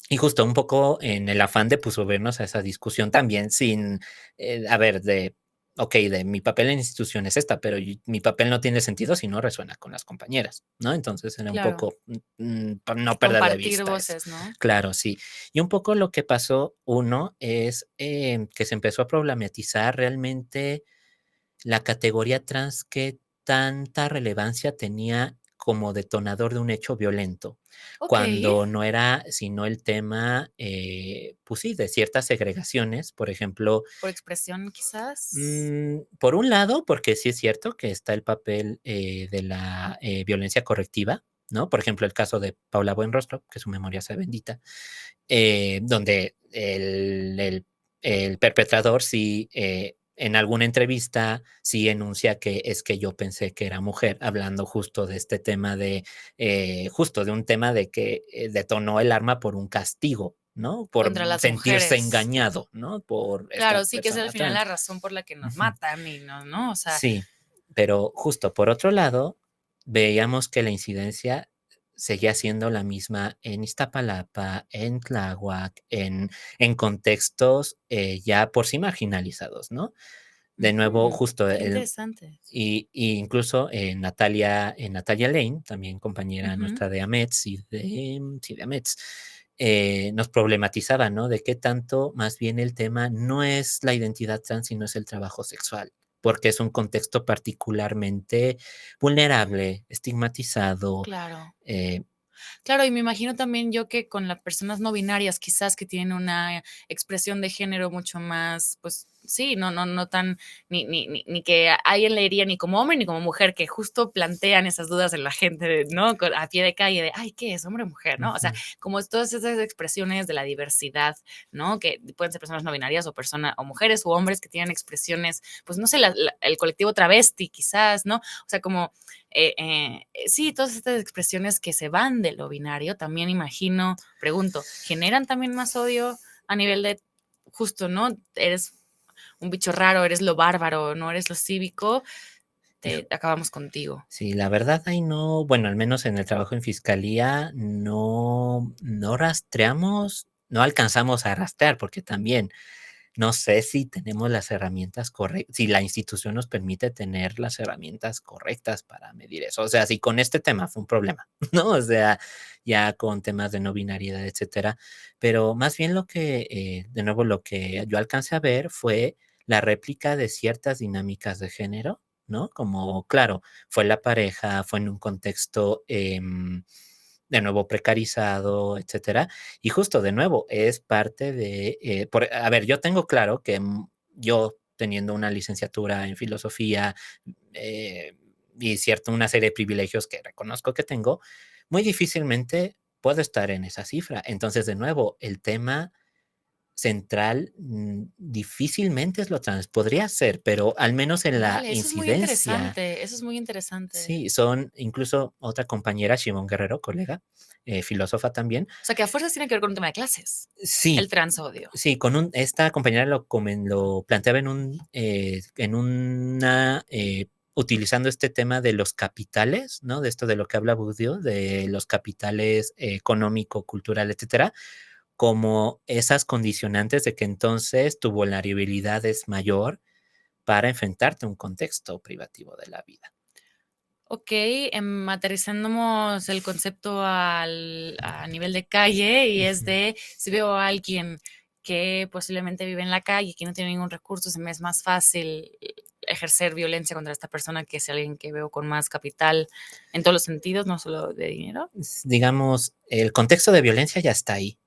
y justo un poco en el afán de pues subirnos a esa discusión también sin, a ver, ok, de mi papel en la institución es esta, pero mi papel no tiene sentido si no resuena con las compañeras, ¿no? Entonces era un Claro, poco, para no perder de compartir vista eso. voces, ¿no? Claro, sí. Y un poco lo que pasó, uno, es que se empezó a problematizar realmente la categoría trans, que tanta relevancia tenía como detonador de un hecho violento, Okey, cuando no era sino el tema, pues sí, de ciertas segregaciones, por ejemplo, por expresión, quizás. por un lado, porque sí es cierto que está el papel de la violencia correctiva, ¿no? Por ejemplo, el caso de Paula Buenrostro, que su memoria sea bendita, donde el perpetrador sí, en alguna entrevista, sí enuncia que es que yo pensé que era mujer, hablando justo de este tema justo de un tema de que detonó el arma por un castigo, ¿no? Por Contra las sentirse mujeres. engañado, ¿no? Por esta Claro, sí, que es al persona final la trans. razón por la que nos Ujú. matan y ¿no? O sea, Sí, pero justo por otro lado, veíamos que la incidencia seguía siendo la misma en Iztapalapa, en Tláhuac, en contextos ya por sí marginalizados, ¿no? De nuevo, ujú, justo qué interesante. y incluso en Natalia Lane, también compañera Ujú. nuestra de AMETS y sí, de AMETS, nos problematizaba, ¿no? De qué tanto más bien el tema no es la identidad trans, sino es el trabajo sexual, porque es un contexto particularmente vulnerable, estigmatizado. Claro. eh, Claro, y me imagino también yo que con las personas no binarias, quizás que tienen una expresión de género mucho más, pues sí, no tan, ni que alguien leería ni como hombre ni como mujer, que justo plantean esas dudas en la gente, ¿no? A pie de calle de, ay, ¿qué es hombre o mujer? ¿No? O sea, ujú, como todas esas expresiones de la diversidad, ¿no? Que pueden ser personas no binarias o mujeres o hombres que tienen expresiones, pues no sé, el colectivo travesti, quizás, ¿no? O sea, como sí, todas estas expresiones que se van de lo binario, también imagino, pregunto, ¿generan también más odio a nivel de justo, ¿no? Eres un bicho raro, eres lo bárbaro, no eres lo cívico, te acabamos contigo. Sí, la verdad ahí no, bueno, al menos en el trabajo en fiscalía no rastreamos, no alcanzamos a rastrear, porque también no sé si tenemos las herramientas correctas, si la institución nos permite tener las herramientas correctas para medir eso. O sea, si con este tema fue un problema, ¿no? O sea, ya con temas de no binariedad, etcétera. Pero más bien de nuevo, lo que yo alcancé a ver fue la réplica de ciertas dinámicas de género, ¿no? Como, claro, fue la pareja, fue en un contexto, de nuevo precarizado, etcétera. Y justo, de nuevo, es parte de, a ver, yo tengo claro que yo teniendo una licenciatura en filosofía, eh, y cierto, una serie de privilegios que reconozco que tengo, muy difícilmente puedo estar en esa cifra. Entonces, de nuevo, el tema central, difícilmente es lo trans. Podría ser, pero al menos en la Vale, eso es muy incidencia, interesante, eso es muy interesante. sí, son incluso otra compañera, Shimon Guerrero, colega, filósofa también. O sea, que a fuerzas tiene que ver con un tema de clases, el Sí, transodio. sí, esta compañera lo planteaba en una, utilizando este tema de los capitales, ¿no? De esto de lo que habla Bourdieu, de los capitales económico, cultural, etcétera, como esas condicionantes de que entonces tu vulnerabilidad es mayor para enfrentarte a un contexto privativo de la vida. Ok, aterrizamos el concepto a nivel de calle y es Ujú. de si veo a alguien que posiblemente vive en la calle, que no tiene ningún recurso, se me es más fácil ejercer violencia contra esta persona que es alguien que veo con más capital en todos los sentidos, no solo de dinero, Digamos, el contexto de violencia ya está ahí,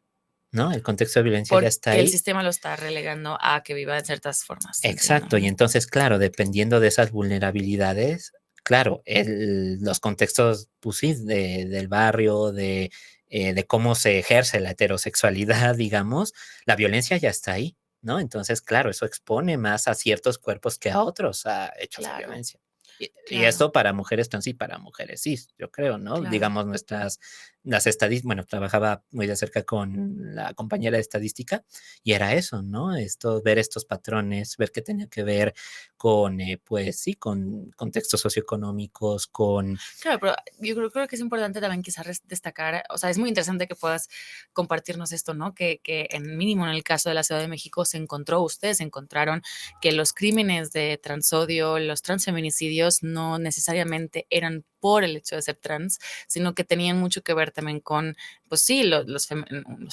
¿no? El contexto de violencia ya porque está el ahí. sistema lo está relegando a que viva de ciertas formas, entiendo, Exacto, y ¿no? entonces, claro, dependiendo de esas vulnerabilidades, claro, los contextos, pues sí, del barrio, de cómo se ejerce la heterosexualidad, digamos, la violencia ya está ahí, ¿no? Entonces, claro, eso expone más a ciertos cuerpos que a otros a hechos de Claro, violencia. Y claro, esto para mujeres trans y para mujeres cis, yo creo, ¿no? claro. Digamos, las estadísticas, bueno, trabajaba muy de cerca con la compañera de estadística y era eso, ¿no? Ver estos patrones, ver qué tenía que ver con, pues sí, con contextos socioeconómicos, con... Claro, pero yo creo que es importante también quizás destacar, o sea, es muy interesante que puedas compartirnos esto, ¿no? Que en mínimo en el caso de la Ciudad de México ustedes encontraron que los crímenes de transodio, los transfeminicidios no necesariamente eran por el hecho de ser trans, sino que tenían mucho que ver también con, pues sí, los Sí.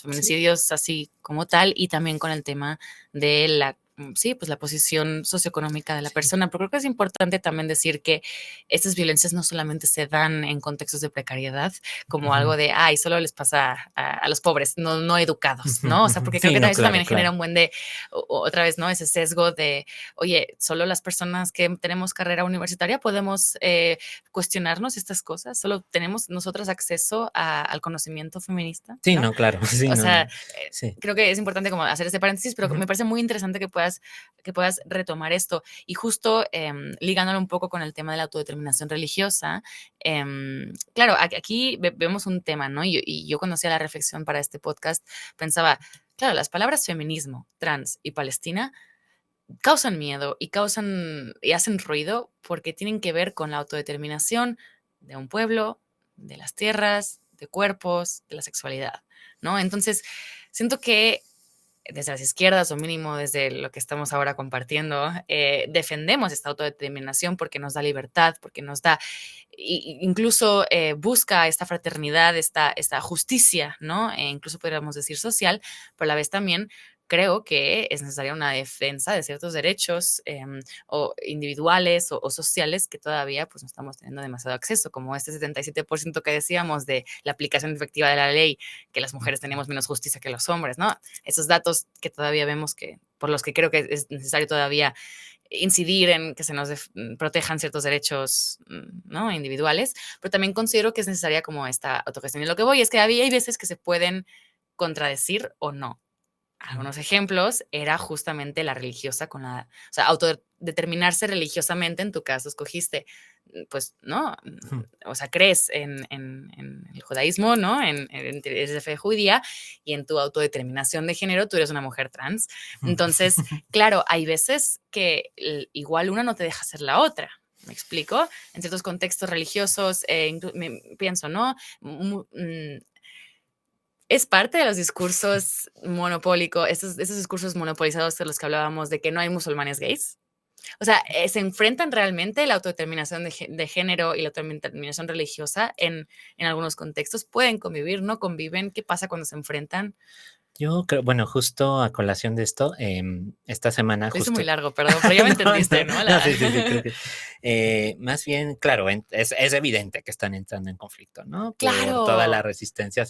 feminicidios así como tal y también con el tema de sí, pues la posición socioeconómica de la Sí. persona, pero creo que es importante también decir que estas violencias no solamente se dan en contextos de precariedad, como Ujú, algo de, ay, solo les pasa a los pobres, no educados, ujú, ¿no? O sea, ujú. porque creo Sí, que no, eso claro, también genera claro. un buen de, otra vez, ¿no? Ese sesgo de, oye, solo las personas que tenemos carrera universitaria podemos cuestionarnos estas cosas, solo tenemos nosotras acceso al conocimiento feminista, Sí, ¿no? no, claro. Sí, O no, sea, no. Sí. creo que es importante como hacer este paréntesis, pero Ujú, me parece muy interesante que puedas retomar esto. Y justo ligándolo un poco con el tema de la autodeterminación religiosa, claro, aquí vemos un tema, ¿no? Y yo cuando hacía la reflexión para este podcast pensaba, claro, las palabras feminismo, trans y Palestina causan miedo y hacen ruido porque tienen que ver con la autodeterminación de un pueblo, de las tierras, de cuerpos, de la sexualidad, ¿no? Entonces, siento que desde las izquierdas o mínimo desde lo que estamos ahora compartiendo, defendemos esta autodeterminación porque nos da libertad, porque nos da, incluso busca esta fraternidad, esta justicia, ¿no? Incluso podríamos decir social, pero a la vez también creo que es necesaria una defensa de ciertos derechos o individuales o sociales que todavía pues no estamos teniendo demasiado acceso, como este 77% que decíamos de la aplicación efectiva de la ley, que las mujeres tenemos menos justicia que los hombres, ¿no? Esos datos que todavía vemos que, por los que creo que es necesario todavía incidir en que se nos protejan ciertos derechos, ¿no? Individuales, pero también considero que es necesaria como esta autogestión. Y lo que voy es que hay veces que se pueden contradecir o no. ujú, Algunos ejemplos era justamente la religiosa o sea, autodeterminarse religiosamente, en tu caso escogiste, pues, ¿no? ujú. O sea, crees en el judaísmo, ¿no? Eres de fe judía y en tu autodeterminación de género tú eres una mujer trans. Entonces, claro, hay veces que igual una no te deja ser la otra. ¿Me explico? En ciertos contextos religiosos, pienso, ¿no? Es parte de los discursos monopólicos, esos discursos monopolizados de los que hablábamos de que no hay musulmanes gays. O sea, se enfrentan realmente la autodeterminación de género y la autodeterminación religiosa en algunos contextos. Pueden convivir, no conviven. ¿Qué pasa cuando se enfrentan? Yo creo, bueno, justo a colación de esto, esta semana Lo hice muy justo largo, perdón, pero ya me no, entendiste, ¿no? no, sí, sí, sí, creo que más bien, claro, es evidente que están entrando en conflicto, ¿no? Por todas las Claro. resistencias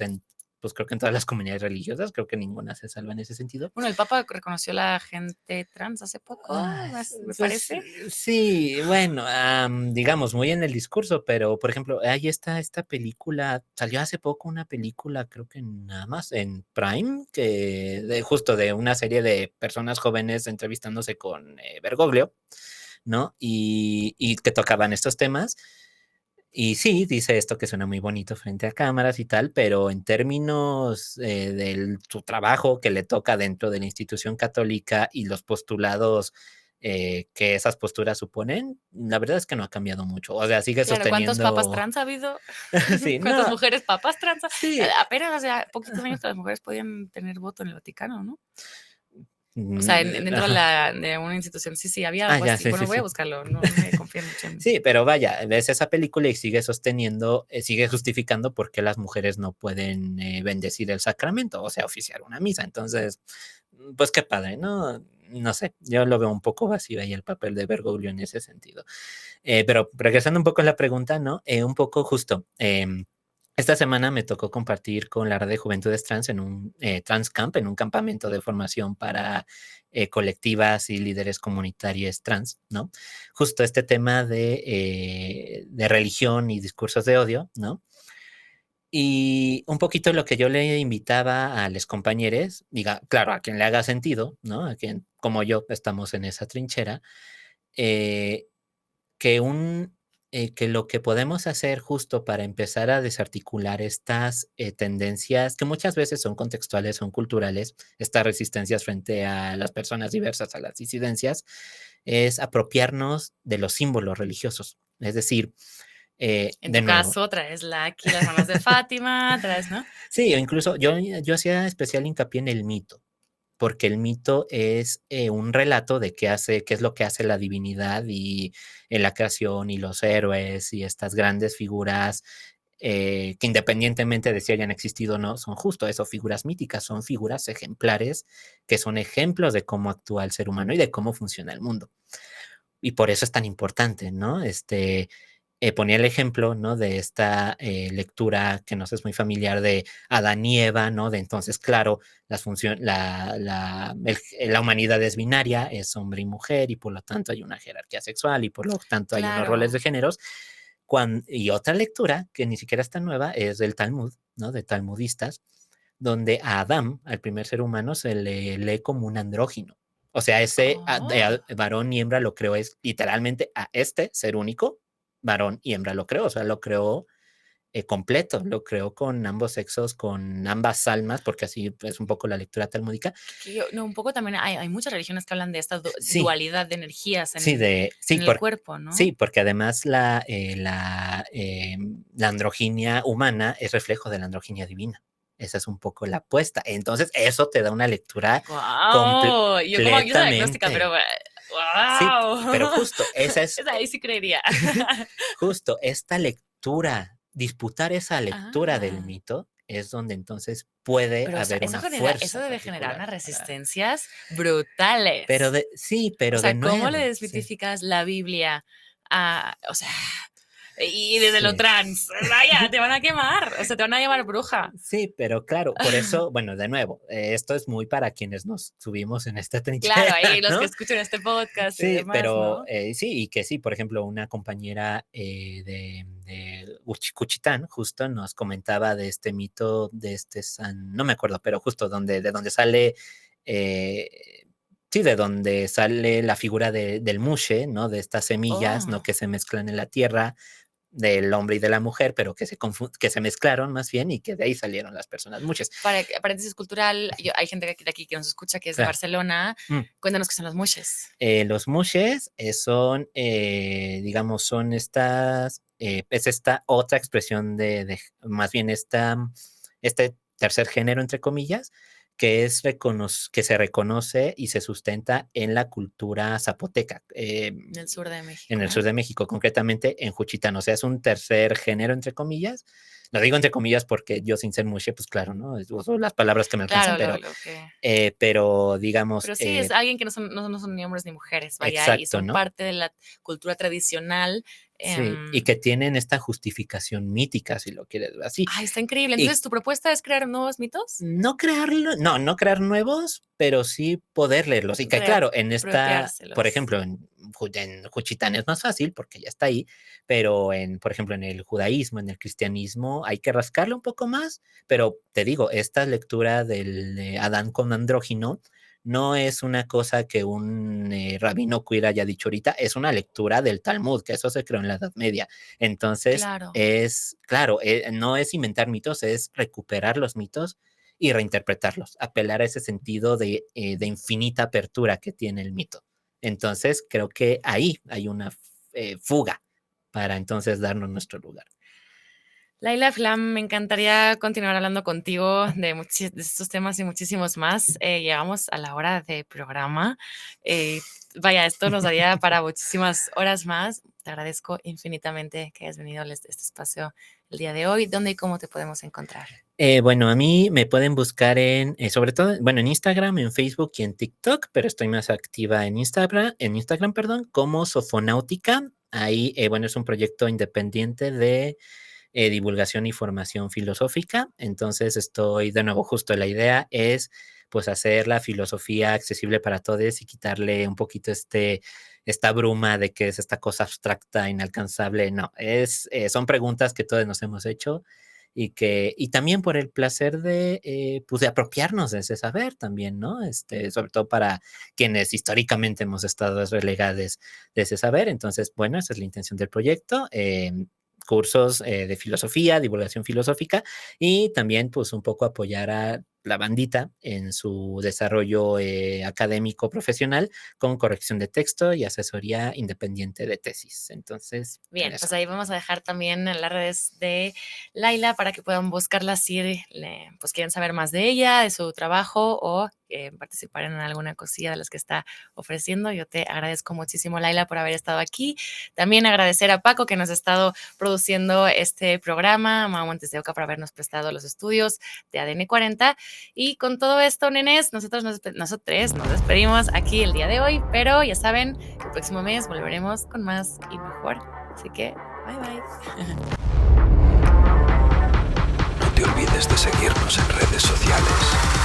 pues creo que en todas las comunidades religiosas, creo que ninguna se salva en ese sentido. Bueno, el Papa reconoció a la gente trans hace poco, Ah, me pues parece. sí, bueno, digamos, muy en el discurso, pero por ejemplo, ahí está esta película, salió hace poco una película, creo que nada más en Prime, que justo de una serie de personas jóvenes entrevistándose con Bergoglio, ¿no? Y que tocaban estos temas. Y sí, dice esto que suena muy bonito frente a cámaras y tal, pero en términos de su trabajo que le toca dentro de la institución católica y los postulados que esas posturas suponen, la verdad es que no ha cambiado mucho. O sea, sigue Claro, ¿cuántos papas sosteniendo. trans ha habido? Sí, ¿Cuántas no, mujeres papas trans? sí. Apenas hace poquitos años que las mujeres podían tener voto en el Vaticano, ¿no? O sea, dentro de, Ajá. de una institución, sí, sí, había Ah, algo ya, así. sí, sí, Bueno, voy a sí. buscarlo, no me confío mucho en... Sí, pero vaya, ves esa película y sigue sosteniendo, sigue justificando por qué las mujeres no pueden bendecir el sacramento, o sea, oficiar una misa. Entonces, pues qué padre, ¿no? No sé, yo lo veo un poco vacío ahí el papel de Bergoglio en ese sentido. Pero regresando un poco a la pregunta, ¿no? Un poco justo. Esta semana me tocó compartir con la red de Juventudes Trans en un Trans Camp, en un campamento de formación para colectivas y líderes comunitarios trans, ¿no? Justo este tema de religión y discursos de odio, ¿no? Y un poquito lo que yo le invitaba a los compañeros, diga, claro, a quien le haga sentido, ¿no? A quien, como yo, estamos en esa trinchera, eh, que que lo que podemos hacer justo para empezar a desarticular estas tendencias que muchas veces son contextuales, son culturales, estas resistencias frente a las personas diversas, a las disidencias, es apropiarnos de los símbolos religiosos. Es decir, En de tu nuevo, caso, traes aquí las manos de Fátima, traes, ¿no? sí, o incluso yo hacía especial hincapié en el mito, porque el mito es un relato de qué es lo que hace la divinidad y en la creación y los héroes y estas grandes figuras que independientemente de si hayan existido o no, son justo eso, figuras míticas, son figuras ejemplares que son ejemplos de cómo actúa el ser humano y de cómo funciona el mundo. Y por eso es tan importante, ¿no? Ponía el ejemplo, ¿no? De esta lectura que nos es muy familiar de Adán y Eva, ¿no? De entonces, claro, la humanidad es binaria, es hombre y mujer, y por lo tanto hay una jerarquía sexual, y por lo tanto hay unos roles Claro. de géneros. Y otra lectura, que ni siquiera es tan nueva, es del Talmud, ¿no? De talmudistas, donde a Adán, al primer ser humano, se le lee como un andrógino. O sea, Oh. varón y hembra lo creó, es literalmente a este ser único, varón y hembra lo creó, o sea, lo creó completo, lo creó con ambos sexos, con ambas almas, porque así es un poco la lectura talmúdica. No, un poco también hay muchas religiones que hablan de esta Sí, dualidad de energías sí, en el cuerpo, ¿no? sí, porque además la androginia humana es reflejo de la androginia divina. Esa es un poco la apuesta. Entonces, eso te da una lectura ¡Guau! Yo soy agnóstica, pero completamente. Sí, pero ¡guau! justo, esa es Ahí sí creería. justo esta lectura, disputar esa lectura del Ah, mito es donde entonces puede pero haber una eso fuerza debe generar particular unas para. resistencias brutales. Sí, O pero de sea, ¿cómo le nuevo, sí, desmitificas la Biblia a, o sea, y desde lo sí. trans? Vaya, te van a quemar, o sea, te van a llamar bruja. Sí, pero claro, por eso, bueno, de nuevo, esto es muy para quienes nos subimos en esta Claro, trinchera, ahí los que ¿no? escuchan este podcast y Sí, demás, pero ¿no? sí, y que sí, por ejemplo, una compañera de Cuchitán justo nos comentaba de este mito de este San, no me acuerdo, pero justo de donde sale, eh, sí, de donde sale la figura del mushe, ¿no? De estas semillas, ¿no? Oh. Que se mezclan en la tierra del hombre y de la mujer, pero que se mezclaron más bien y que de ahí salieron las personas muchas. Paréntesis cultural, hay gente de aquí que nos escucha que es de Claro. Barcelona. Mm. Cuéntanos qué son los mushes. Los mushes son, digamos, son es esta otra expresión más bien este tercer género, entre comillas, que que se reconoce y se sustenta en la cultura zapoteca, En el sur de en México, el sur de México, concretamente en Juchitán. O sea, es un tercer género, entre comillas. Lo digo entre comillas porque yo, sin ser mushe, pues claro, ¿no? Uso las palabras que me alcanzan, claro, lo que... pero digamos, Pero sí, es alguien que no son ni hombres ni mujeres, vaya, y exacto, son ¿no? parte de la cultura tradicional. Sí, y que tienen esta justificación mítica, si lo quieres ver así. Ay, está increíble. Y Entonces, ¿tu propuesta es crear nuevos mitos? no crear nuevos, pero sí poder leerlos. Y que claro, por Reapropiárselos. ejemplo, en Juchitán es más fácil porque ya está ahí, pero por ejemplo, en el judaísmo, en el cristianismo, hay que rascarle un poco más, pero te digo, esta lectura del Adán con andrógino no es una cosa que un rabino queer haya dicho ahorita, es una lectura del Talmud, que eso se creó en la Edad Media. Entonces, Claro. claro, no es inventar mitos, es recuperar los mitos y reinterpretarlos, apelar a ese sentido de infinita apertura que tiene el mito. Entonces, creo que ahí hay una fuga para entonces darnos nuestro lugar. Laila Flam, me encantaría continuar hablando contigo de estos temas y muchísimos más. Llegamos a la hora de programa. Vaya, esto nos daría para muchísimas horas más. Te agradezco infinitamente que hayas venido a este espacio el día de hoy. ¿Dónde y cómo te podemos encontrar? Bueno, a mí me pueden buscar sobre todo, bueno, en Instagram, en Facebook y en TikTok, pero estoy más activa en Instagram, perdón, como Sofonáutica. Ahí, bueno, es un proyecto independiente de divulgación y formación filosófica. Entonces estoy, de nuevo, justo la idea es pues hacer la filosofía accesible para todos y quitarle un poquito esta bruma de que es esta cosa abstracta, inalcanzable. No, son preguntas que todos nos hemos hecho y también por el placer pues de apropiarnos de ese saber también, ¿no? Sobre todo para quienes históricamente hemos estado relegados de ese saber. Entonces, bueno, esa es la intención del proyecto. Cursos de filosofía, divulgación filosófica y también pues un poco apoyar a la bandita en su desarrollo académico profesional con corrección de texto y asesoría independiente de tesis. Entonces, bien, pues ahí vamos a dejar también las redes de Laila para que puedan buscarla si pues quieren saber más de ella, de su trabajo o participar en alguna cosilla de las que está ofreciendo. Yo te agradezco muchísimo, Laila, por haber estado aquí. También agradecer a Paco que nos ha estado produciendo este programa, a Mau Montes de Oca por habernos prestado los estudios de ADN 40. Y con todo esto, nenes, nosotros nos despedimos aquí el día de hoy, pero ya saben, el próximo mes volveremos con más y mejor. Así que, bye bye. No te olvides de seguirnos en redes sociales.